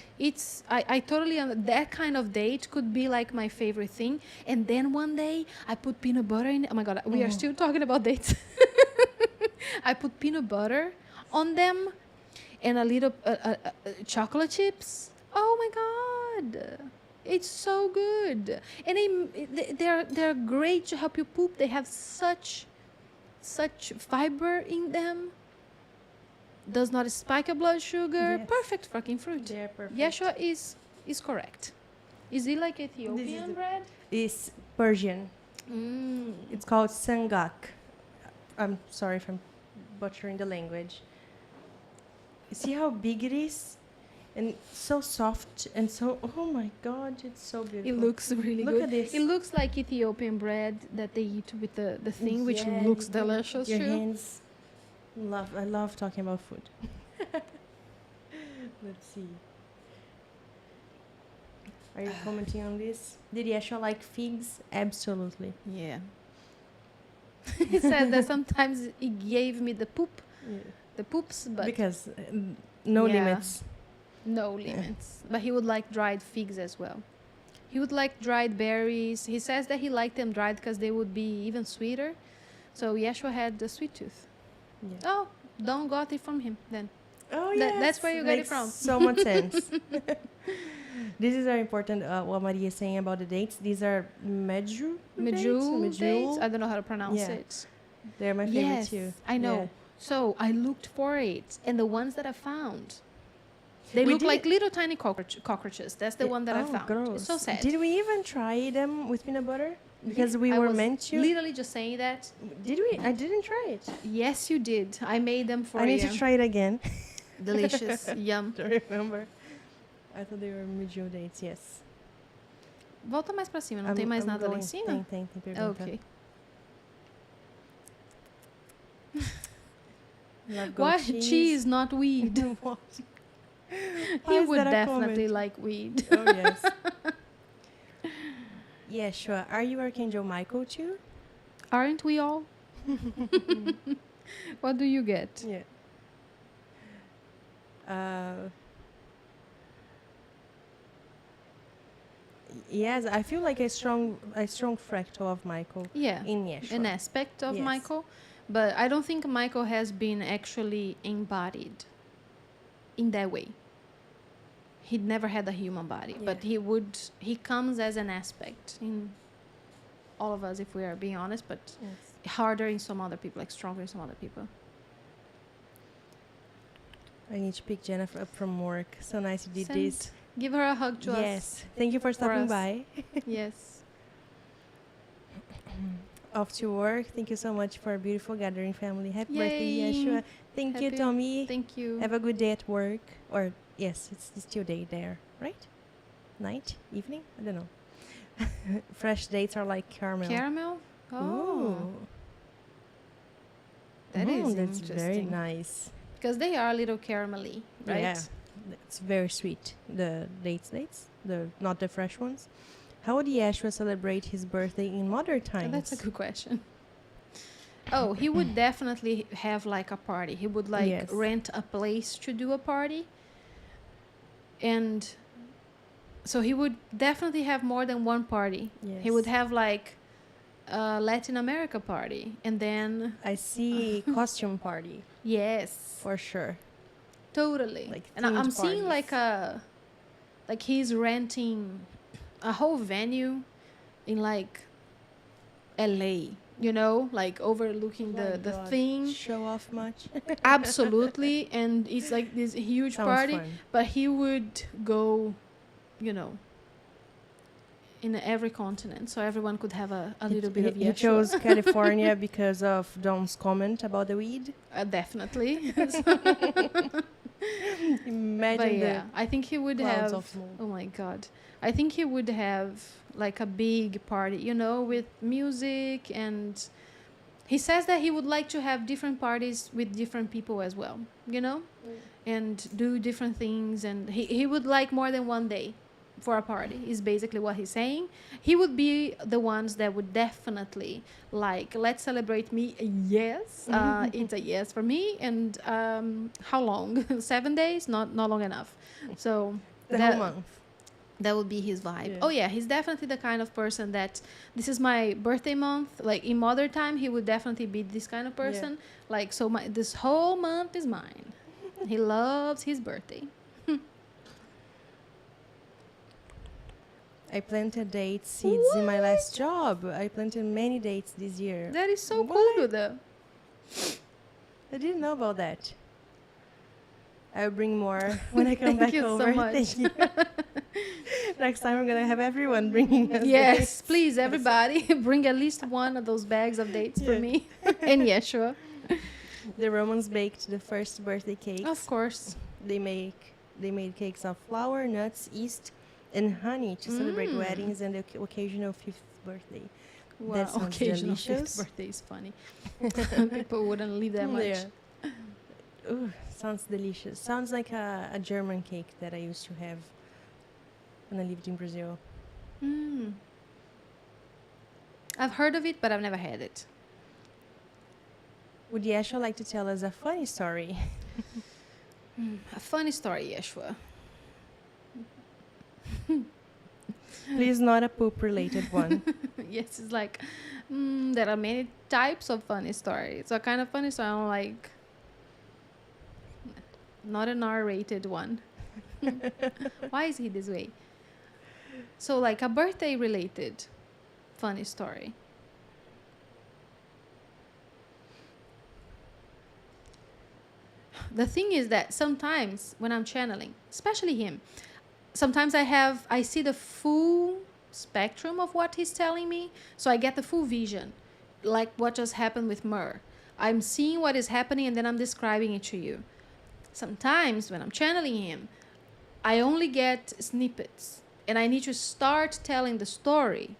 I totally that kind of date could be like my favorite thing. And then one day I put peanut butter in it. Oh my God, we are still talking about dates. I put peanut butter on them and a little chocolate chips. Oh my God. It's so good. And they're great to help you poop. They have such such fiber in them. Does not spike your blood sugar. Yes. Perfect fucking fruit. They're perfect. Yeshua is correct. Is it like Ethiopian the- bread? It's Persian. It's called sangak. I'm sorry if I'm butchering the language. See how big it is? And so soft and so, oh my God, it's so beautiful. It looks really Look good. at this. It looks like Ethiopian bread that they eat with the thing, which Yeah, looks you- delicious Your too. hands. I love talking about food. Let's see. Are you commenting on this? Did Yeshua like figs? Absolutely. Yeah. He said that sometimes he gave me the poops, but Because no Yeah. limits. no limits. But he would like dried figs as well. He would like dried berries. He says that he liked them dried because they would be even sweeter. So Yeshua had the sweet tooth. Yeah. Oh, don't got it from him then. Oh, That- yes. that's where you got it Makes from. So much sense. This is very important, what Maria is saying about the dates. These are medjool Dates. I don't know how to pronounce Yeah. it. They're my favorite Yes, too. I know. Yeah. So I looked for it, and the ones that I found, they We look did- like little tiny cockroaches. That's the one that I Oh, found. gross. It's so sad. Did we even try them with peanut butter? Because we I were was meant to. Literally just saying that. Did we? I didn't try it. Yes, you did. I made them for I need you. to try it again. Delicious. Yum. Don't remember. I thought they were medjool dates. Yes. Volta mais pra cima. Não tem mais nada lá em cima? Tem pergunta. Ok. Love Why goat cheese, not weed? What? He is would that a definitely comment? like weed. Oh, yes. Yeshua, are you Archangel Michael too? Aren't we all? What do you get? Yeah. Yes, I feel like a strong fractal of Michael Yeah. in Yeshua. An aspect of Yes. Michael, but I don't think Michael has been actually embodied in that way. He'd never had a human body, but Yeah. he comes as an aspect in all of us, if we are being honest, but Yes. harder in some other people, like stronger in some other people. I need to pick Jennifer up from work. So nice you did Send- this. Give her a hug to Yes. Thank you for stopping us. by. us. Yes. Off to work. Thank you so much for a beautiful gathering, family. Happy birthday, Yay. Yeshua. Thank you, Happy- Tommy. Thank you. Have a good day at work. Or, yes, it's still day there, right? Night? Evening? I don't know. Fresh dates are like caramel. Caramel? Oh, Ooh. that is That's very interesting. nice. Because they are a little caramelly, right? Yeah. It's very sweet. The dates, not the fresh ones. How would Yeshua celebrate his birthday in modern times? That's a good question. Oh, he would definitely have like a party. He would like Yes. rent a place to do a party. And so he would definitely have more than one party. Yes. He would have like a Latin America party. And then, I see costume party yes, for sure. totally. Like And I'm themed seeing parties. like he's renting a whole venue in like LA, you know, like overlooking My the God. thing. Show off much? Absolutely. And it's like this huge Sounds party, fun. but he would go, you know, in every continent, so everyone could have a little bit of He Yeshua. chose California because of Don's comment about the weed. Definitely. Imagine But yeah, I think he would clouds have. of smoke. Oh my God, I think he would have like a big party, you know, with music, and he says that he would like to have different parties with different people as well, you know, and do different things, and he would like more than one day for a party is basically what he's saying. He would be the ones that would definitely like, let's celebrate me. Yes, it's a yes for me. And how long? 7 days? Not long enough. So the that- whole month. that would be his vibe. Yeah. Oh yeah, he's definitely the kind of person that this is my birthday month. Like in modern time, he would definitely be this kind of person. Like, so this whole month is mine. He loves his birthday. I planted date seeds in my last job. I planted many dates this year. That is so cool, What? Duda. I didn't know about that. I'll bring more when I come Thank back you so over. much. Thank you. Next time we're gonna have everyone bringing us Yes, dates. please, everybody, bring at least one of those bags of dates for Yeah. me and Yeshua. The Romans baked the first birthday cakes. Of course. They made cakes of flour, nuts, yeast, and honey to celebrate weddings and the occasional fifth birthday. Wow, That sounds occasional fifth delicious. birthday is funny. People wouldn't leave that much. Yeah. Ooh, sounds delicious. Sounds like a German cake that I used to have when I lived in Brazil. Mm. I've heard of it, but I've never had it. Would Yeshua like to tell us a funny story? A funny story, Yeshua. Please, not a poop-related one. Yes, it's like there are many types of funny stories. So kind of funny story, I'm like not an R-rated one. Why is he this way? So like a birthday-related funny story. The thing is that sometimes when I'm channeling, especially him, sometimes I see the full spectrum of what he's telling me, so I get the full vision, like what just happened with Myrrh. I'm seeing what is happening and then I'm describing it to you. Sometimes when I'm channeling him, I only get snippets and I need to start telling the story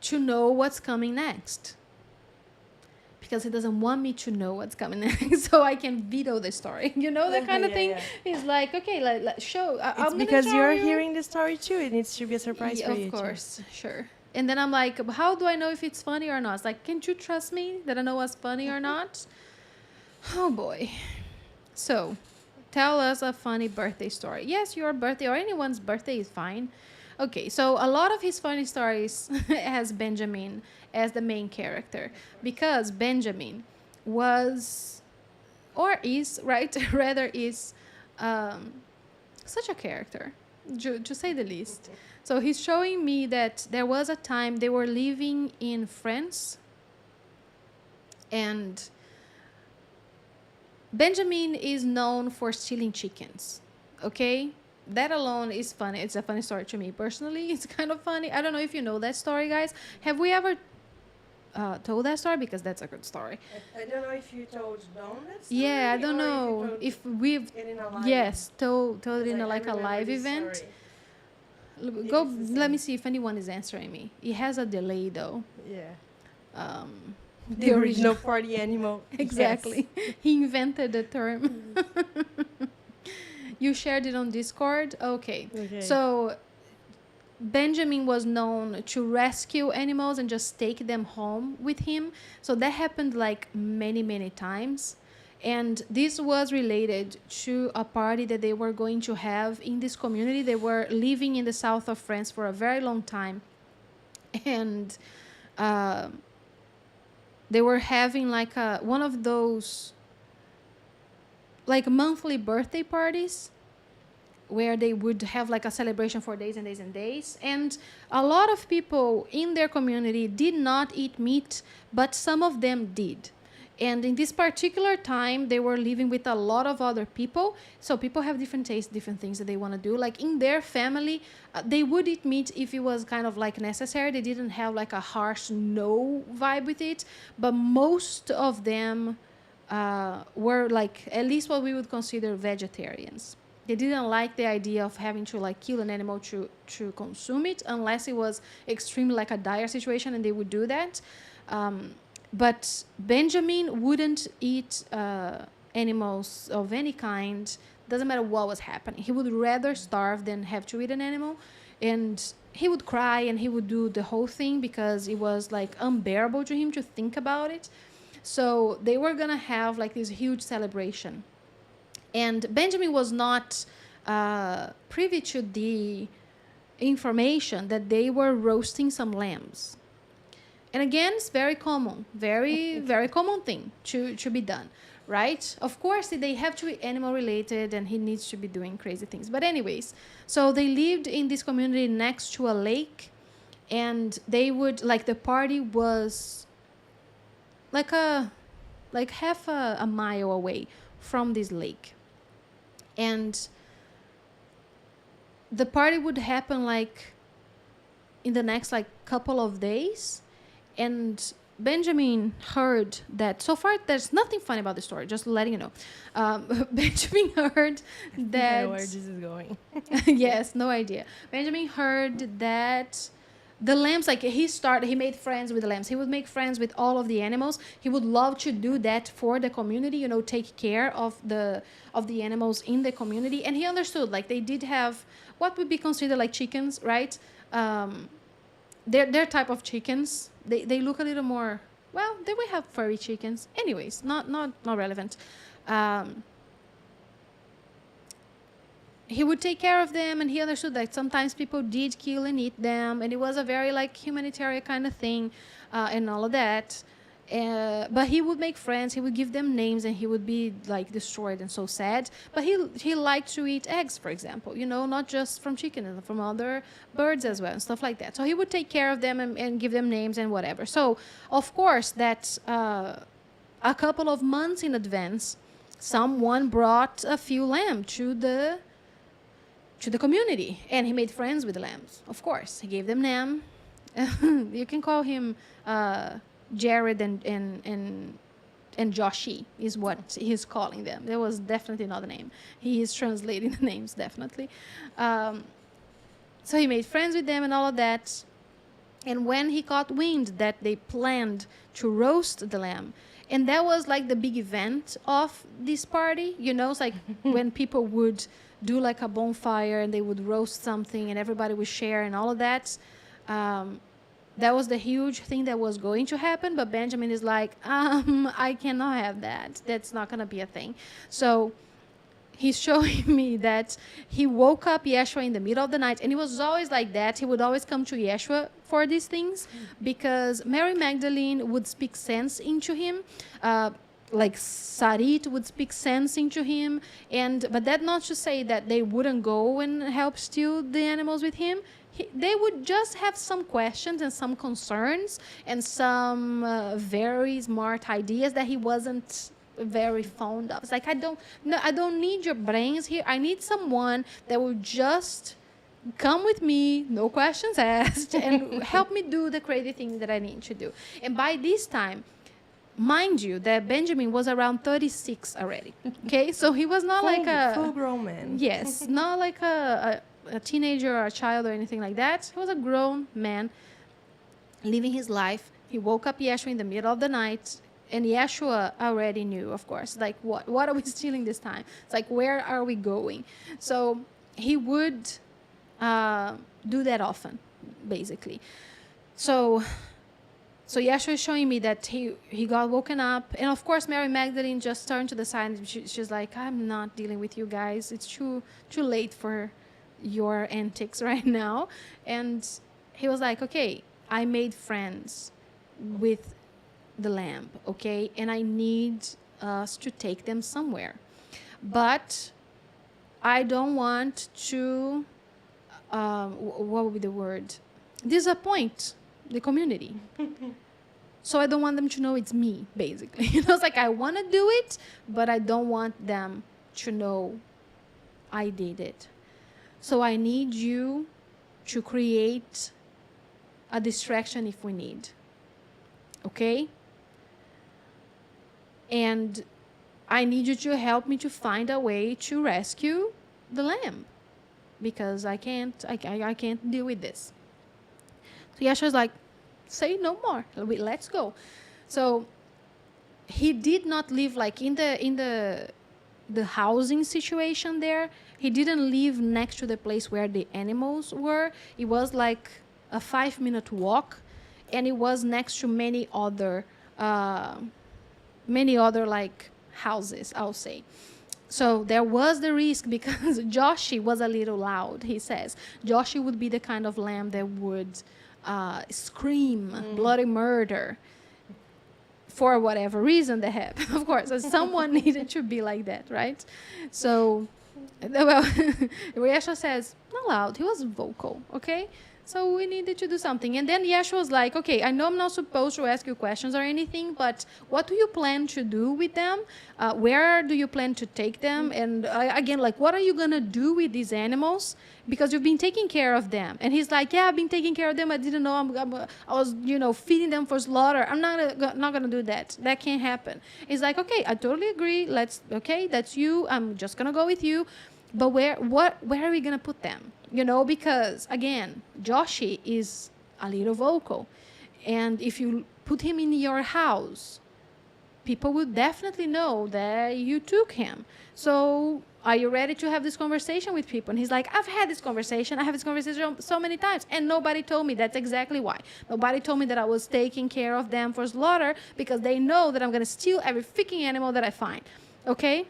to know what's coming next. Because he doesn't want me to know what's coming next, so I can veto the story. You know, that kind of thing. He's like, okay, let's show. It's because you're hearing the story too. It needs to be a surprise Yeah, for you. of course, sure. And then I'm like, how do I know if it's funny or not? It's like, can't you trust me that I know what's funny or not? Oh boy. So, tell us a funny birthday story. Yes, your birthday or anyone's birthday is fine. Okay, so a lot of his funny stories has Benjamin as the main character, because Benjamin was, or is, right, rather is such a character, to say the least. So he's showing me that there was a time they were living in France, and Benjamin is known for stealing chickens, okay? That alone is funny. It's a funny story to me personally. It's kind of funny. I don't know if you know that story, guys. Have we ever told that story? Because that's a good story. I don't know if you told Dawn that story. Yeah, I don't know if we've told it in a live event. Go. Let me see if anyone is answering me. It has a delay though. Yeah. The original party animal. Exactly. Yes. He invented the term. You shared it on Discord? Okay. So Benjamin was known to rescue animals and just take them home with him. So that happened like many, many times. And this was related to a party that they were going to have in this community. They were living in the south of France for a very long time. And they were having like one of those like monthly birthday parties where they would have like a celebration for days and days and days. And a lot of people in their community did not eat meat, but some of them did. And in this particular time, they were living with a lot of other people. So people have different tastes, different things that they want to do. Like in their family, they would eat meat if it was kind of like necessary. They didn't have like a harsh no vibe with it. But most of them were like at least what we would consider vegetarians. They didn't like the idea of having to like kill an animal to consume it unless it was extremely like a dire situation, and they would do that. But Benjamin wouldn't eat animals of any kind. Doesn't matter what was happening. He would rather starve than have to eat an animal. And he would cry and he would do the whole thing because it was like unbearable to him to think about it. So they were going to have like this huge celebration. And Benjamin was not privy to the information that they were roasting some lambs. And again, it's very common, very, very common thing to be done, right? Of course, they have to be animal related and he needs to be doing crazy things. But anyways, so they lived in this community next to a lake, and they would, like, the party was like half a mile away from this lake. And the party would happen like in the next like couple of days. And Benjamin heard that. So far there's nothing funny about the story, just letting you know. Benjamin heard I know that where this is going. yes, no idea. Benjamin heard that the lambs, like he made friends with the lambs. He would make friends with all of the animals. He would love to do that for the community, you know, take care of the animals in the community. And he understood, like, they did have what would be considered like chickens, right? Their type of chickens. They look a little more, well, then we have furry chickens. Anyways, not relevant. He would take care of them, and he understood that sometimes people did kill and eat them, and it was a very like humanitarian kind of thing, and all of that. But he would make friends. He would give them names, and he would be like destroyed and so sad. But he liked to eat eggs, for example. You know, not just from chicken, and from other birds as well, and stuff like that. So he would take care of them and give them names and whatever. So of course that a couple of months in advance, someone brought a few lamb to the community, and he made friends with the lambs. Of course, he gave them name. You can call him Jared and Joshi is what he's calling them. There was definitely not a name. He is translating the names, definitely. So he made friends with them and all of that. And when he caught wind that they planned to roast the lamb, and that was like the big event of this party, you know, it's like when people would do like a bonfire and they would roast something and everybody would share and all of that. That was the huge thing that was going to happen, but Benjamin is like, I cannot have that. That's not going to be a thing. So he's showing me that he woke up Yeshua in the middle of the night, and he was always like that. He would always come to Yeshua for these things because Mary Magdalene would speak sense into him. Like Sarit would speak sense into him, but that not to say that they wouldn't go and help steal the animals with him. They would just have some questions and some concerns and some very smart ideas that he wasn't very fond of. It's like, I don't need your brains here. I need someone that will just come with me, no questions asked, and help me do the crazy things that I need to do. And by this time, mind you, that Benjamin was around 36 already. Okay, so he was not like a full-grown man. Yes, not like a teenager or a child or anything like that. He was a grown man living his life. He woke up Yeshua in the middle of the night, and Yeshua already knew, of course, like, what are we stealing this time? It's like, where are we going? So he would do that often, basically. So Yeshua is showing me that he got woken up. And of course, Mary Magdalene just turned to the side and she's like, I'm not dealing with you guys. It's too late for your antics right now. And he was like, okay, I made friends with the lamb, okay? And I need us to take them somewhere. But I don't want to, what would be the word? Disappoint the community. So I don't want them to know it's me, basically. You know, it's like, I want to do it, but I don't want them to know I did it. So I need you to create a distraction if we need. Okay? And I need you to help me to find a way to rescue the lamb, because I can't deal with this. So Yeshua's like, say no more. Let's go. So he did not live like in the housing situation there. He didn't live next to the place where the animals were. It was like a 5-minute walk, and it was next to many other like houses, I'll say. So there was the risk because Joshi was a little loud, he says. Joshi would be the kind of lamb that would scream bloody murder for whatever reason that happened. Of course, someone needed to be like that, right? So, well, Yeshua says, not loud, he was vocal, okay? So we needed to do something. And then Yeshua was like, okay, I know I'm not supposed to ask you questions or anything, but what do you plan to do with them? Where do you plan to take them? And again, like, what are you going to do with these animals? Because you've been taking care of them. And he's like, yeah, I've been taking care of them. I didn't know I was, feeding them for slaughter. I'm not going to do that. That can't happen. He's like, okay, I totally agree. That's you. I'm just going to go with you. But where are we going to put them? Because again, Joshi is a little vocal. And if you put him in your house, people will definitely know that you took him. So are you ready to have this conversation with people? And he's like, I've had this conversation. I have this conversation so many times. And nobody told me. That's exactly why. Nobody told me that I was taking care of them for slaughter, because they know that I'm going to steal every freaking animal that I find. Okay?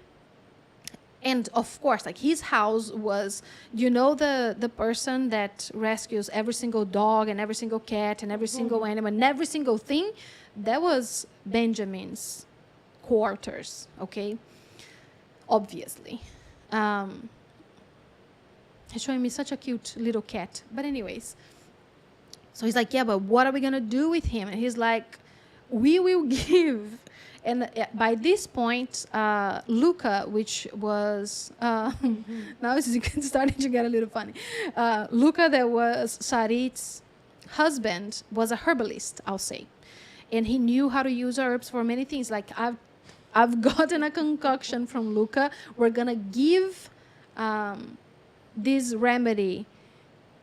And of course, like, his house was, the person that rescues every single dog and every single cat and every single animal and every single thing. That was Benjamin's quarters, okay? Obviously. He's showing me such a cute little cat. But anyways, so he's like, yeah, but what are we going to do with him? And he's like, we will give. And by this point, Luca, which was, now it's starting to get a little funny. Luca, that was Sarit's husband, was a herbalist, I'll say. And he knew how to use herbs for many things. Like, I've gotten a concoction from Luca. We're going to give this remedy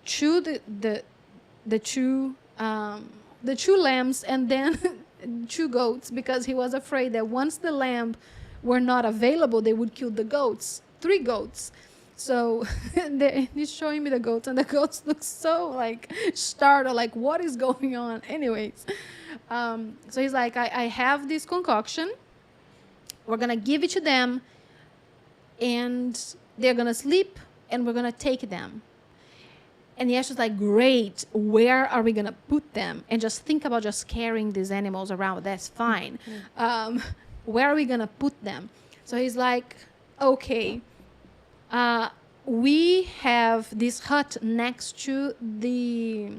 to the two lambs, and then 2 goats, because he was afraid that once the lamb were not available, they would kill the goats. 3 goats. So he's showing me the goats, and the goats look so like startled, like, what is going on? Anyways, so he's like, I have this concoction. We're going to give it to them, and they're going to sleep, and we're going to take them. And Yeshua's like, great, where are we going to put them? And just think about just carrying these animals around. That's fine. Where are we going to put them? So he's like, okay, we have this hut next to the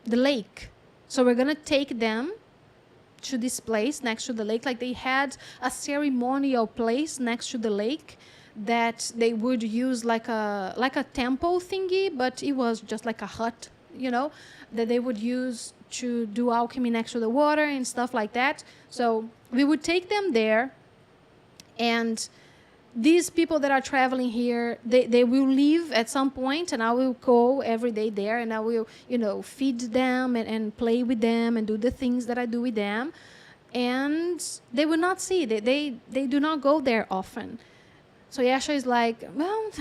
lake. So we're going to take them to this place next to the lake. Like, they had a ceremonial place next to the lake that they would use like a temple thingy, but it was just like a hut, that they would use to do alchemy next to the water and stuff like that. So we would take them there, and these people that are traveling here, they will leave at some point, and I will go every day there, and I will, feed them and play with them and do the things that I do with them. And they will not see. They do not go there often. So Yeshua is like, well,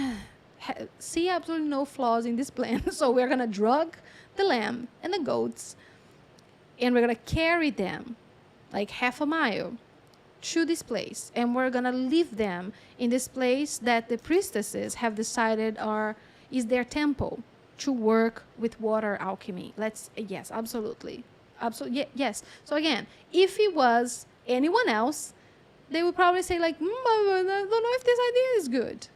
see absolutely no flaws in this plan. So we're going to drug the lamb and the goats, and we're going to carry them like half a mile to this place. And we're going to leave them in this place that the priestesses have decided is their temple to work with water alchemy. Yes, absolutely. Yes. So again, if it was anyone else, they would probably say, like, I don't know if this idea is good.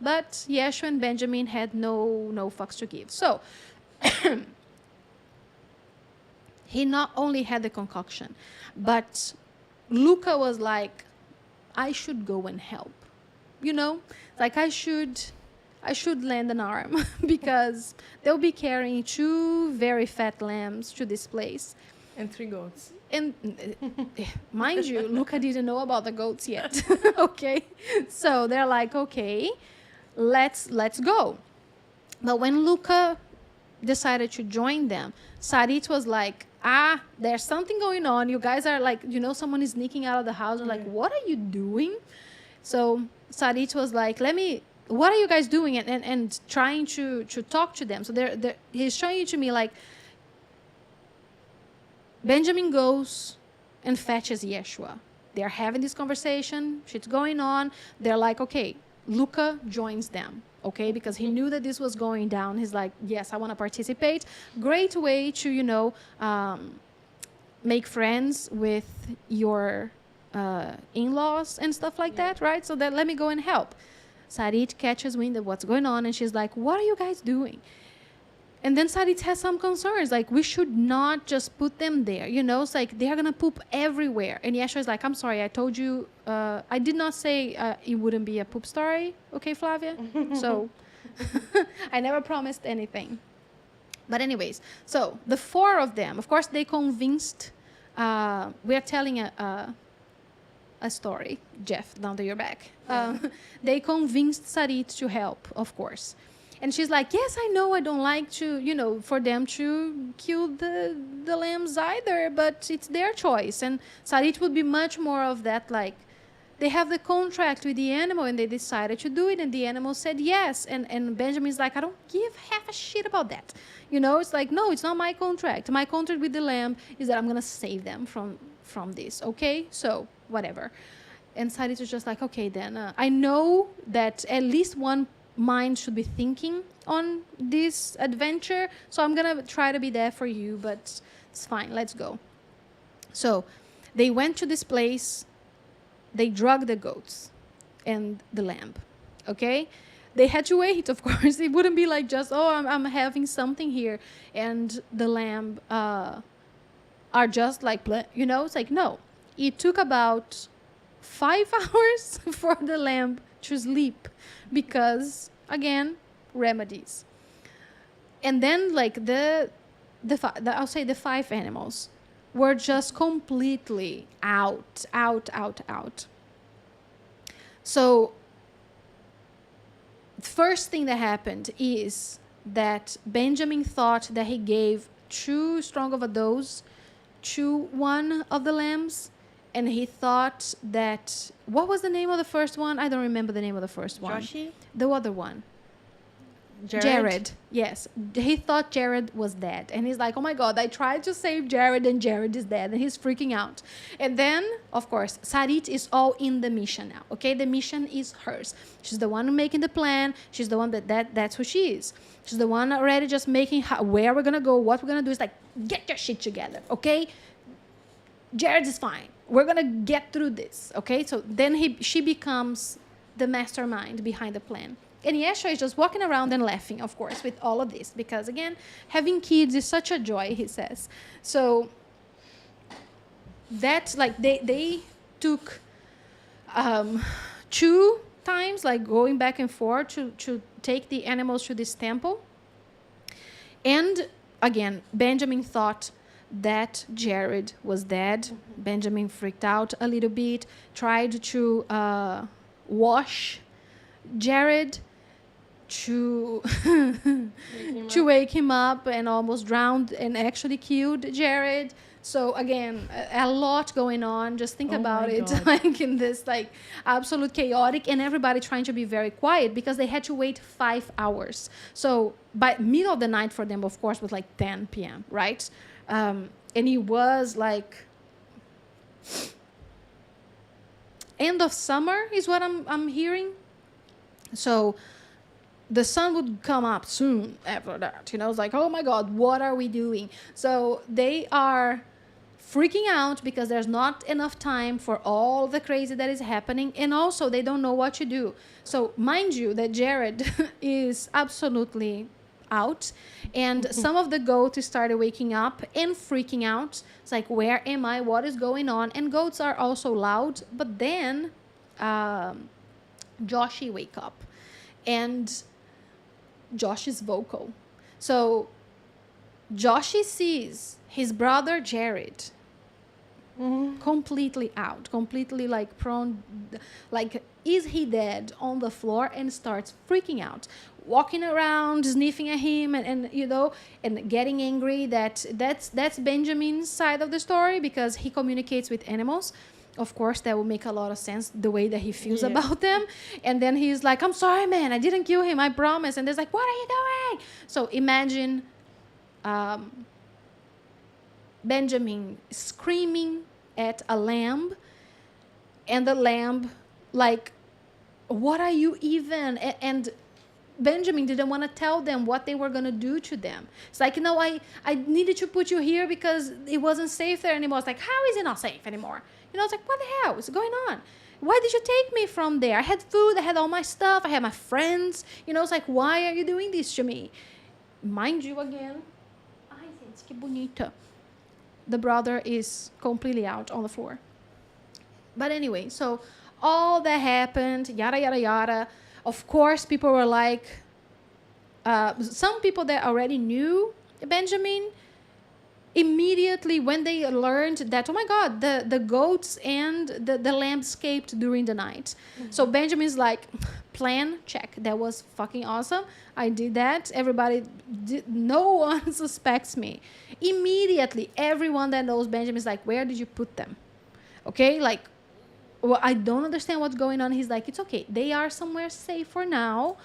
But Yeshua and Benjamin had no fucks to give. So he not only had the concoction, but Luca was like, I should go and help. Like, I should lend an arm because they'll be carrying 2 very fat lambs to this place. And 3 goats. And mind you, Luca didn't know about the goats yet. Okay? So they're like, okay, let's go. But when Luca decided to join them, Sarit was like, there's something going on. You guys are like, someone is sneaking out of the house. Like, what are you doing? So Sarit was like, what are you guys doing? And trying to talk to them. So he's showing it to me like, Benjamin goes and fetches Yeshua. They're having this conversation. Shit's going on. They're like, okay, Luca joins them, okay? Because he knew that this was going down. He's like, yes, I want to participate. Great way to, make friends with your in-laws and stuff like that, right? So let me go and help. Sarit catches wind of what's going on, and she's like, what are you guys doing? And then Sarit has some concerns, like, we should not just put them there. It's like they're going to poop everywhere. And Yeshua is like, I'm sorry, I told you, I did not say it wouldn't be a poop story. Okay, Flavia? So I never promised anything. But anyways, so the 4 of them, of course, they convinced, we're telling a story, Jeff, now that you're back. They convinced Sarit to help, of course. And she's like, yes, I know I don't like to, for them to kill the lambs either, but it's their choice. And Sarit would be much more of that, like, they have the contract with the animal and they decided to do it, and the animal said yes. And Benjamin's like, I don't give half a shit about that. It's like, no, it's not my contract. My contract with the lamb is that I'm going to save them from this, okay? So, whatever. And Sarit was just like, okay, then I know that at least one mind should be thinking on this adventure, so I'm gonna try to be there for you, but it's fine, let's go. So they went to this place, they drug the goats and the lamb, okay? They had to wait, of course. It wouldn't be like just, I'm having something here and the lamb are just like, it's like, no. It took about 5 hours for the lamb to sleep because, again, remedies. And then, like, I'll say the 5 animals were just completely out. So the first thing that happened is that Benjamin thought that he gave too strong of a dose to one of the lambs. And he thought that, what was the name of the first one? I don't remember the name of the first one. Joshi? The other one. Jared? Yes. He thought Jared was dead. And he's like, oh my God, I tried to save Jared and Jared is dead. And he's freaking out. And then, of course, Sarit is all in the mission now. Okay, the mission is hers. She's the one making the plan. She's the one that's who she is. She's the one already just making where we're going to go, what we're going to do. It's like, get your shit together, okay? Jared is fine. We're going to get through this, okay? So then she becomes the mastermind behind the plan. And Yeshua is just walking around and laughing, of course, with all of this. Because, again, having kids is such a joy, he says. So that's like they took 2 times, like going back and forth to take the animals to this temple. And, again, Benjamin thought that Jared was dead. Mm-hmm. Benjamin freaked out a little bit, tried to wash Jared to wake him up and almost drowned and actually killed Jared. So again, a lot going on. Just think about it, like in this like absolute chaotic, and everybody trying to be very quiet because they had to wait 5 hours. So by middle of the night for them, of course, was like 10 p.m., right? And it was like end of summer is what I'm hearing. So the sun would come up soon after that. It's like, oh my God, what are we doing? So they are freaking out because there's not enough time for all the crazy that is happening. And also they don't know what to do. So mind you that Jared is absolutely out, and some of the goats started waking up and freaking out. It's like, where am I? What is going on? And goats are also loud. But then Joshi wake up, and Josh is vocal. So Joshi sees his brother Jared completely out, completely like prone, like, is he dead on the floor, and starts freaking out, walking around, sniffing at him, and and getting angry. That's Benjamin's side of the story, because he communicates with animals. Of course, that will make a lot of sense, the way that he feels about them. And then he's like, I'm sorry, man, I didn't kill him, I promise. And they're like, what are you doing? So imagine Benjamin screaming at a lamb, and the lamb like, what are you even? And Benjamin didn't want to tell them what they were going to do to them. It's like, no, I needed to put you here because it wasn't safe there anymore. It's like, how is it not safe anymore? It's like, what the hell is going on? why did you take me from there? I had food, I had all my stuff, I had my friends. It's like, why are you doing this to me? Mind you, again, ai, gente, que bonita. The brother is completely out on the floor. But anyway, so all that happened, yada, yada, yada. Of course, people were like, some people that already knew Benjamin, immediately when they learned that, oh my God, the goats and the lamb escaped during the night. So Benjamin's like, plan, check. That was fucking awesome. I did that. No one suspects me. Immediately, everyone that knows Benjamin's like, where did you put them? Okay, like, well, I don't understand what's going on. He's like, it's okay. They are somewhere safe for now.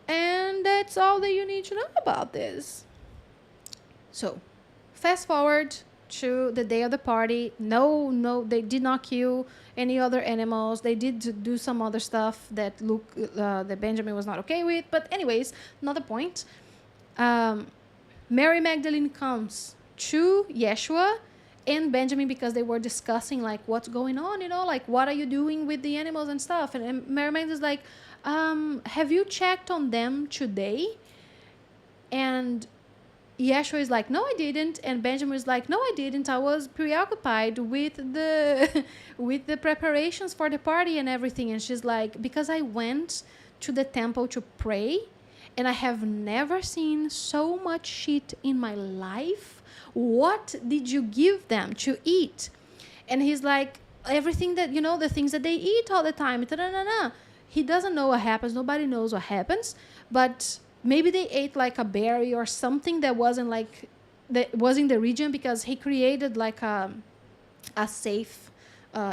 And that's all that you need to know about this. So, fast forward to the day of the party. No, they did not kill any other animals. They did do some other stuff that that Benjamin was not okay with. But anyways, not the point. Mary Magdalene comes to Yeshua and Benjamin because they were discussing like what's going on, like what are you doing with the animals and stuff. And Mary Magdalene's like, have you checked on them today? And Yeshua is like, no, I didn't. And Benjamin is like, no, I didn't. I was preoccupied with the with the preparations for the party and everything. And she's like, because I went to the temple to pray and I have never seen so much shit in my life. What did you give them to eat? And he's like, everything that, the things that they eat all the time. He doesn't know what happens. Nobody knows what happens. But maybe they ate like a berry or something that wasn't like, that was in the region, because he created like a safe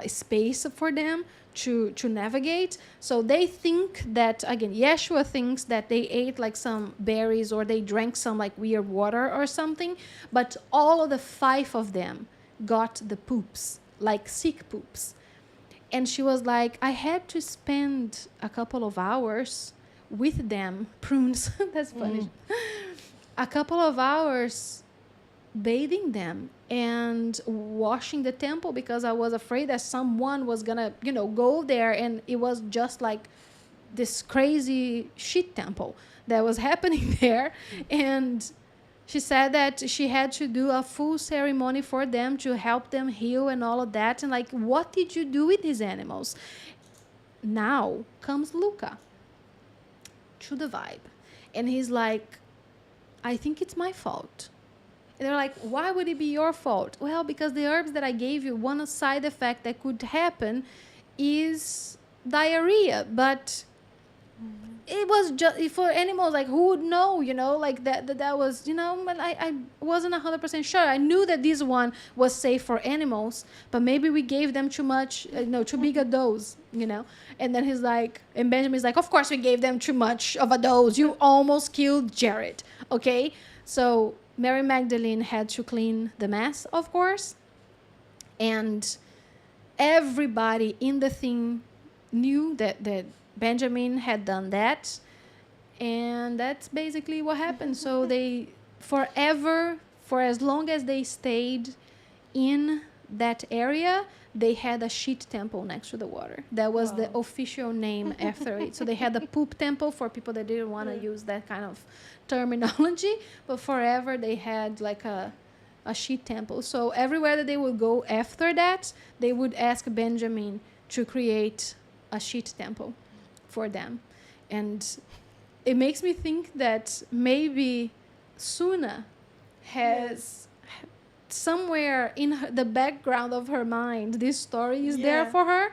space for them to navigate. So they think that, again, Yeshua thinks that they ate like some berries or they drank some like weird water or something. But all of the 5 of them got the poops, like sick poops. And she was like, I had to spend a couple of hours with them, prunes, that's funny, a couple of hours bathing them and washing the temple, because I was afraid that someone was gonna, go there and it was just like this crazy shit temple that was happening there. And she said that she had to do a full ceremony for them to help them heal and all of that. And like, what did you do with these animals? Now comes Luca to the vibe. And he's like, I think it's my fault. And they're like, why would it be your fault? Well, because the herbs that I gave you, one side effect that could happen is diarrhea. But it was just for animals, like who would know, like that was, but I wasn't 100% sure. I knew that this one was safe for animals, but maybe we gave them too much, too big a dose, And then he's like, and Benjamin's like, of course we gave them too much of a dose. You almost killed Jared, okay? So Mary Magdalene had to clean the mess, of course. And everybody in the thing knew that Benjamin had done that. And that's basically what happened. So they, forever, for as long as they stayed in that area, they had a shit temple next to the water. That was the official name after it. So they had the poop temple for people that didn't want to use that kind of terminology. But forever they had like a shit temple. So everywhere that they would go after that, they would ask Benjamin to create a shit temple for them. And it makes me think that maybe Suna has somewhere in the background of her mind, this story is there for her,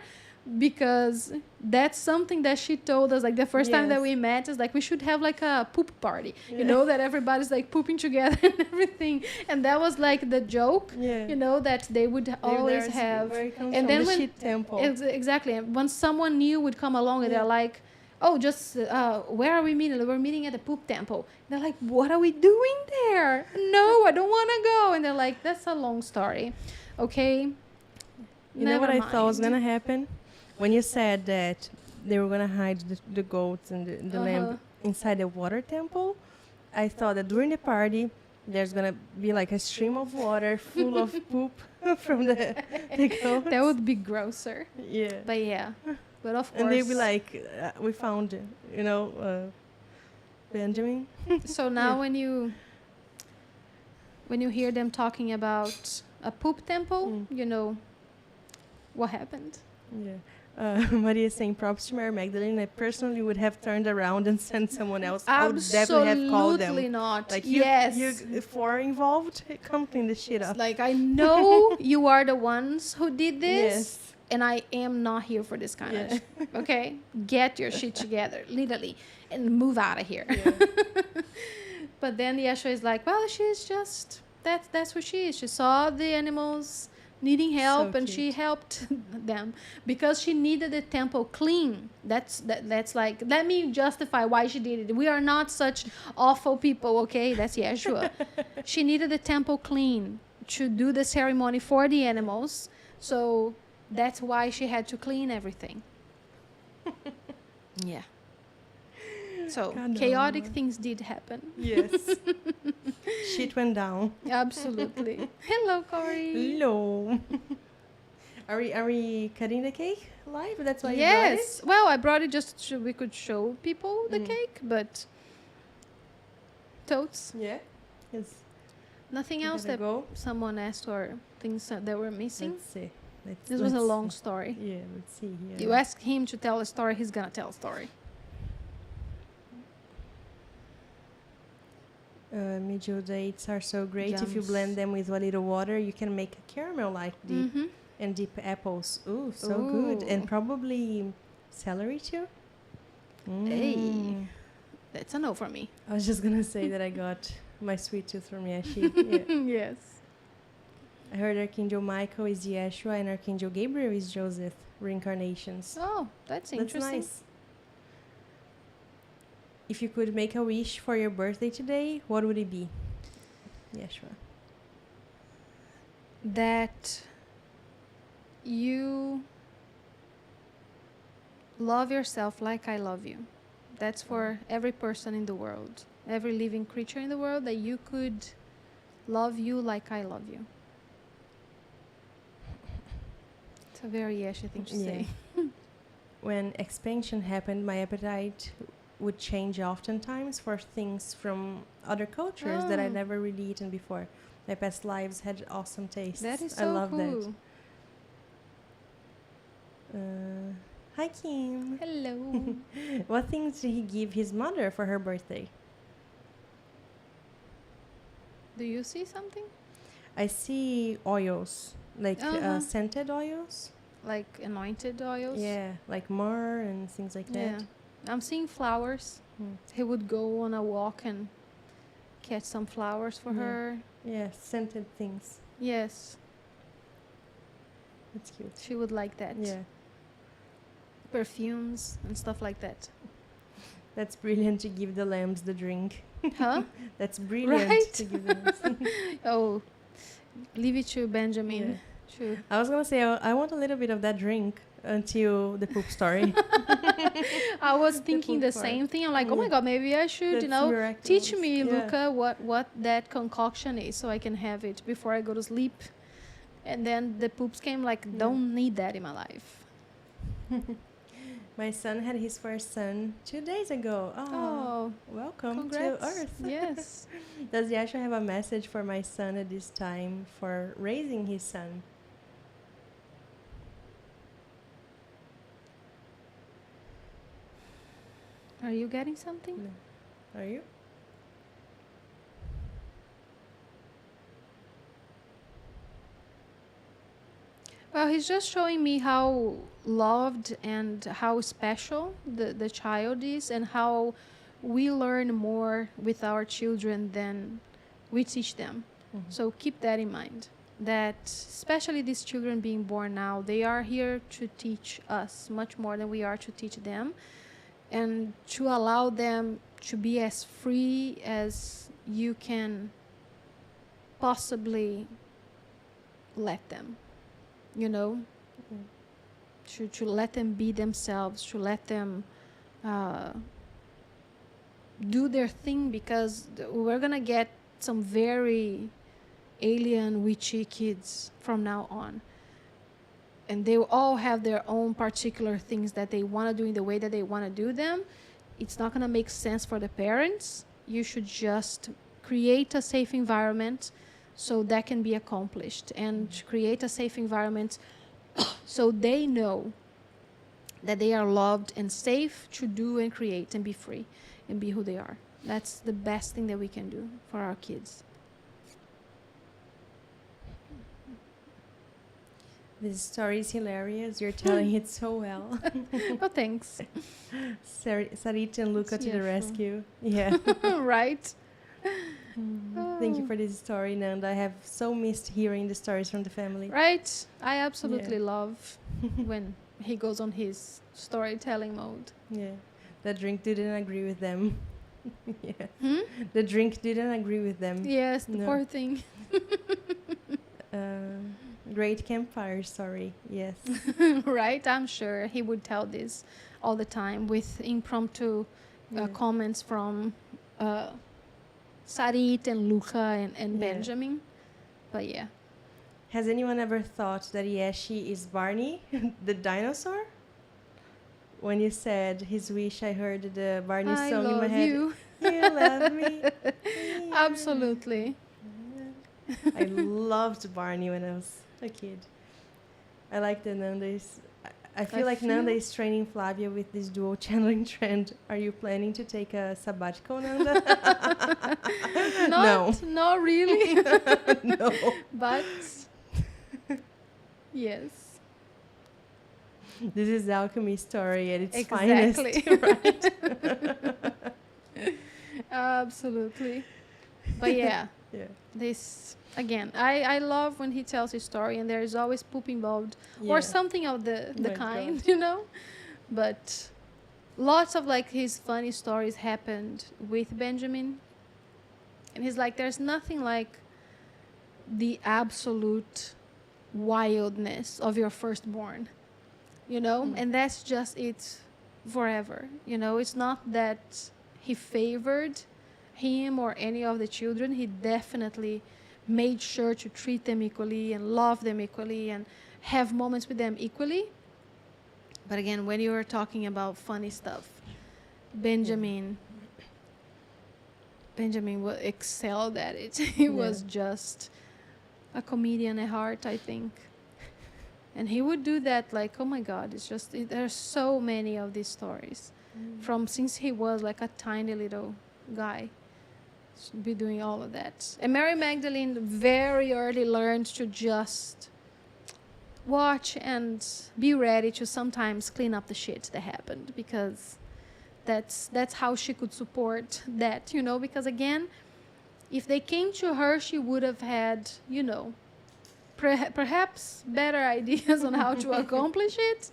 because that's something that she told us, like the first time that we met, is like we should have like a poop party, that everybody's like pooping together and everything. And that was like the joke, that they would always have. And then when shit temple. Exactly, and when someone new would come along and they're like, oh, just where are we meeting? We're meeting at the poop temple. They're like, what are we doing there? No, I don't want to go. And they're like, that's a long story. Okay. You know what I thought was going to happen? When you said that they were going to hide the goats and the lamb inside the water temple, I thought that during the party, there's gonna be like a stream of water full of poop from the goats. That would be grosser. Yeah. But yeah. But of course. And they'd be like, we found, Benjamin. So now Yeah. when you hear them talking about a poop temple, you know what happened. Yeah. Maria is saying props to Mary Magdalene. I personally would have turned around and sent someone else. I would definitely have called them. Absolutely not. Like, yes. you four involved, come clean this shit It's up. like, I know you are the ones who did this, Yes. and I am not here for this kind Yeah. of okay? Get your shit together, literally, and move out of here. Yeah. But then Yeshua is like, well, she's just, that's what she is. She saw the animals needing help, So and she cute. helped them because she needed the temple clean. That's like, let me justify why she did it. We are not such awful people, okay? That's Yeshua. She needed the temple clean to do the ceremony for the animals, so that's why she had to clean everything. Yeah. So God, chaotic no. things did happen. Yes. Shit went down. Absolutely. Hello, Corey. Hello. Are we cutting the cake live? That's why Yes. Well, I brought it just so we could show people the Mm. cake, but totes. you brought it? Yeah. Yes. Nothing else that Go. someone asked or things that were missing. Let's see. This was a let's long see. story. Yeah, let's see here. You ask him to tell a story, he's gonna tell a story. Medjool dates are so great. If you Yums. blend them with a little water, you can make a caramel-like dip. Mm-hmm. And dip apples. Ooh, so good. And Ooh. probably celery too. Hey. That's a no for me. I was just gonna say that I got my sweet tooth from Yashi. Yeah. Yes. I heard Archangel Michael is Yeshua and Archangel Gabriel is Joseph. Reincarnations. Oh, that's interesting. That's nice. If you could make a wish for your birthday today, what would it be? Yeshua. That you love yourself like I love you. That's for every person in the world, every living creature in the world, that you could love you like I love you. It's a very Yesha thing to say. When expansion happened, my appetite would change oftentimes for things from other cultures that I'd Oh. never really eaten before. My past lives had awesome tastes. That is I so love cool. that. Hi, Kim. Hello. What things did he give his mother for her birthday? Do you see something? I see oils, like Uh-huh. scented oils. Like anointed oils? Yeah, like myrrh and things like Yeah. that. I'm seeing flowers. Hmm. He would go on a walk and catch some flowers for Yeah. her. Yeah, scented things. Yes, That's cute. she would like that. Yeah, Perfumes and stuff like that. that's brilliant to give the lambs the drink. Huh? That's brilliant Right? to give the lambs. Oh, leave it to Benjamin. Yeah. To I was gonna say I want a little bit of that drink until the poop story. I was thinking the food part. same thing. I'm like, oh my Yeah. God, maybe I should, That's teach miraculous. me, Yeah. Luca, what that concoction is, so I can have it before I go to sleep. And then the poops came like, Yeah. don't need that in my life. My son had his first son 2 days ago. Oh, Welcome congrats. to Earth. Yes. Does Yasha have a message for my son at this time for raising his son? Are you getting something? No. Are you? Well, he's just showing me how loved and how special the child is, and how we learn more with our children than we teach them. Mhm. So keep that in mind. That especially these children being born now, they are here to teach us much more than we are to teach them, and to allow them to be as free as you can possibly let them. You know, to let them be themselves, to let them do their thing, because we're gonna get some very alien, witchy kids from now on. And they will all have their own particular things that they want to do in the way that they want to do them. It's not going to make sense for the parents. You should just create a safe environment so that can be accomplished, and create a safe environment so they know that they are loved and safe to do and create and be free and be who they are. That's the best thing that we can do for our kids. This story is hilarious. You're telling it so well. Oh, thanks. Sarita and Luca to the Yeshua. rescue. Yeah. Right? Thank you for this story, Nanda. I have so missed hearing the stories from the family. Right? I absolutely love when he goes on his storytelling mode. Yeah. The drink didn't agree with them. Yeah. Hmm? The drink didn't agree with them. Yes, the No. poor thing. Great campfire story. Yes. Right? I'm sure he would tell this all the time with impromptu Yeah. comments from Sarit and Luca and Yeah. Benjamin. But yeah. Has anyone ever thought that Yeshi is Barney, the dinosaur? When you said his wish, I heard the Barney I song in my love head. you. You love me. Absolutely. I loved Barney when I was a kid. I like that Nanda is. I feel like Nanda is training Flavia with this dual channeling trend. Are you planning to take a sabbatical, Nanda? Not really. No. But yes. This is the alchemy story at its Exactly. finest. Right? Absolutely. But yeah, Yeah. this again, I love when he tells his story and there is always poop involved Yeah. or something of the My kind, God. you know. But lots of like his funny stories happened with Benjamin, and he's like, there's nothing like the absolute wildness of your firstborn, you know. Mm. And that's just it forever, you know. It's not that he favored him or any of the children. He definitely made sure to treat them equally and love them equally and have moments with them equally. But again, when you were talking about funny stuff, Benjamin excelled at it. He was just a comedian at heart, I think. And he would do that like, oh my God, it's just, there's so many of these stories from since he was like a tiny little guy. Be doing all of that. And Mary Magdalene very early learned to just watch and be ready to sometimes clean up the shit that happened, because that's how she could support that, you know, because again, if they came to her, she would have had, you know, perhaps better ideas on how to accomplish it.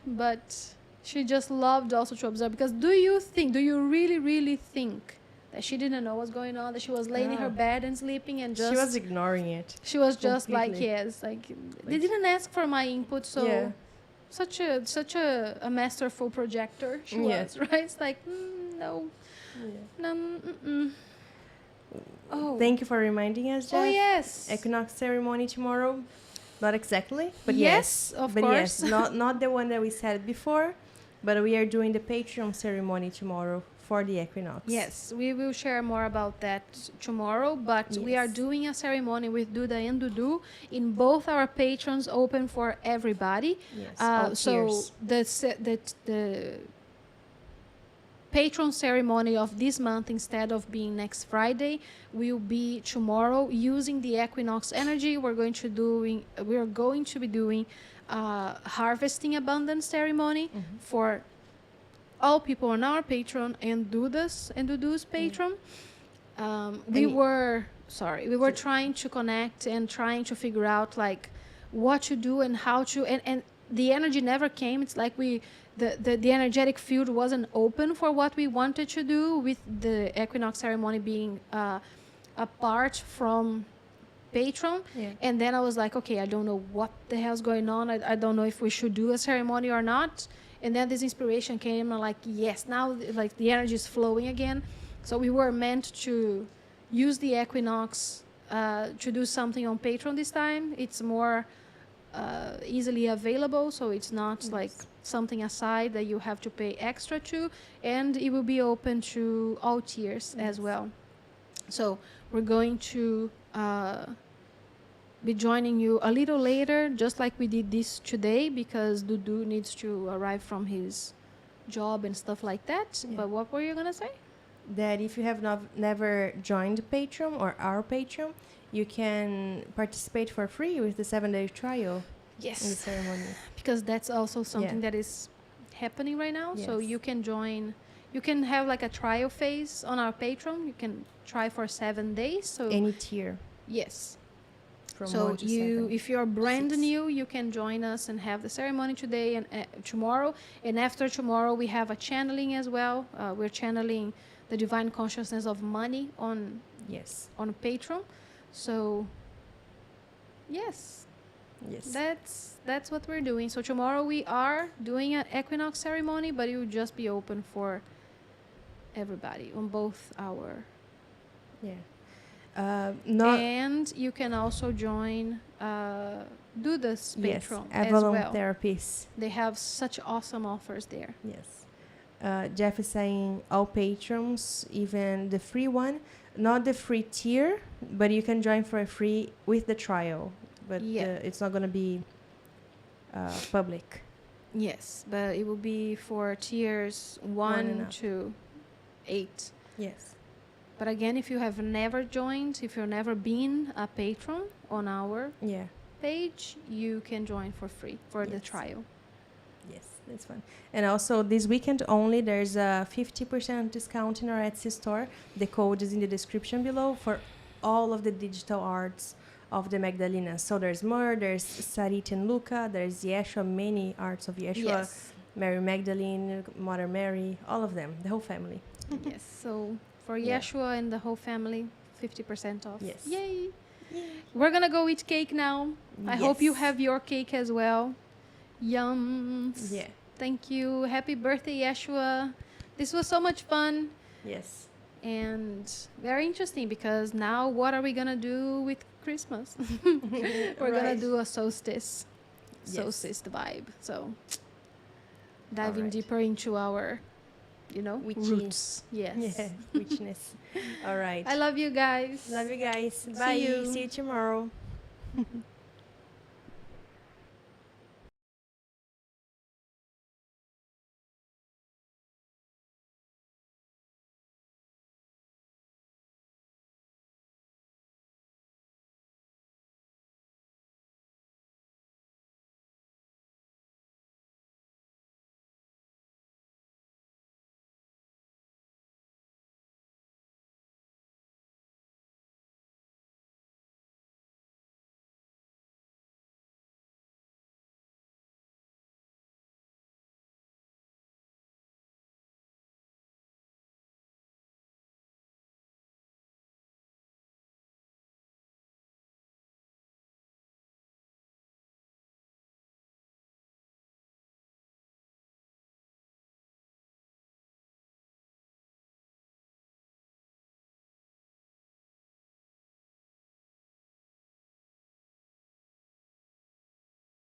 But she just loved also to observe, because do you really, really think that she didn't know what's going on, that she was laying in her bed and sleeping and just... She was ignoring it. She was just like, completely. yes, like they didn't ask for my input, so Yeah. such a masterful projector she Yeah. was, right? It's like, no, Yeah. no. Oh, Thank you for reminding us, Jeff. oh yes, Equinox ceremony tomorrow. Not exactly, but yes, of but course. yes, not the one that we said before, but we are doing the Patreon ceremony tomorrow for the equinox. Yes, we will share more about that tomorrow, but we are Yes. doing a ceremony with Duda and Dudu in both our patrons, open for everybody. Yes. All So tiers. the patron ceremony of this month, instead of being next Friday, will be tomorrow using the equinox energy. We're going to be doing harvesting abundance ceremony for all people on our Patreon and Dudu's Patreon. We were trying to connect and trying to figure out like what to do and how to, and the energy never came. It's like the energetic field wasn't open for what we wanted to do, with the equinox ceremony being apart from Patreon. Yeah. And then I was like, okay, I don't know what the hell's going on. I don't know if we should do a ceremony or not. And then this inspiration came, and I'm like, yes, now like the energy is flowing again. So we were meant to use the equinox to do something on Patreon this time. It's more easily available, so it's not like something aside that you have to pay extra to, and it will be open to all tiers as well. So we're going to be joining you a little later, just like we did this today, because Dudu needs to arrive from his job and stuff like that. Yeah. But what were you gonna say? That if you have never joined Patreon or our Patreon, you can participate for free with the 7-day trial in the Yes, ceremony. because that's also something Yeah. that is happening right now. So Yes. you can join. You can have like a trial phase on our Patreon. You can try for 7 days. So Any tier yes. from So 1 to you, 7. if you're brand 6. new, you can join us and have the ceremony today and tomorrow. And after tomorrow, we have a channeling as well. We're channeling the divine consciousness of money on Yes. Patreon. So yes, Yes. that's what we're doing. So tomorrow we are doing an equinox ceremony, but it will just be open for everybody on both our. Yeah. Not And you can also join do this yes. Patreon as Avalon well. therapies. They have such awesome offers there. Yes. Jeff is saying all patrons, even the free one, not the free tier, but you can join for a free with the trial. But Yeah. it's not going to be public. Yes, but it will be for tiers and 1 up. to 8. Yes. But again, if you have never joined, if you've never been a patron on our Yeah. page, you can join for free for the Yes. trial. Yes, that's fun. And also this weekend only, there's a 50% discount in our Etsy store. The code is in the description below for all of the digital arts of the Magdalena. So there's more, there's Sarit and Luca, there's Yeshua, many arts of Yeshua, Yes. Mary Magdalene, Mother Mary, all of them, the whole family. Yes. So for Yeah. Yeshua and the whole family, 50% off. Yes. Yay. We're going to go eat cake now. I hope you Yes. have your cake as well. Yum. Yeah. Thank you. Happy birthday, Yeshua. This was so much fun Yes. and very interesting, because now what are we going to do with Christmas? We're going Right. to do a solstice. Yes. Solstice vibe. So diving Alright. deeper into our, Witchy. roots. Yes. Yeah, richness. All right. I love you guys. Love you guys. See Bye. you. See you tomorrow.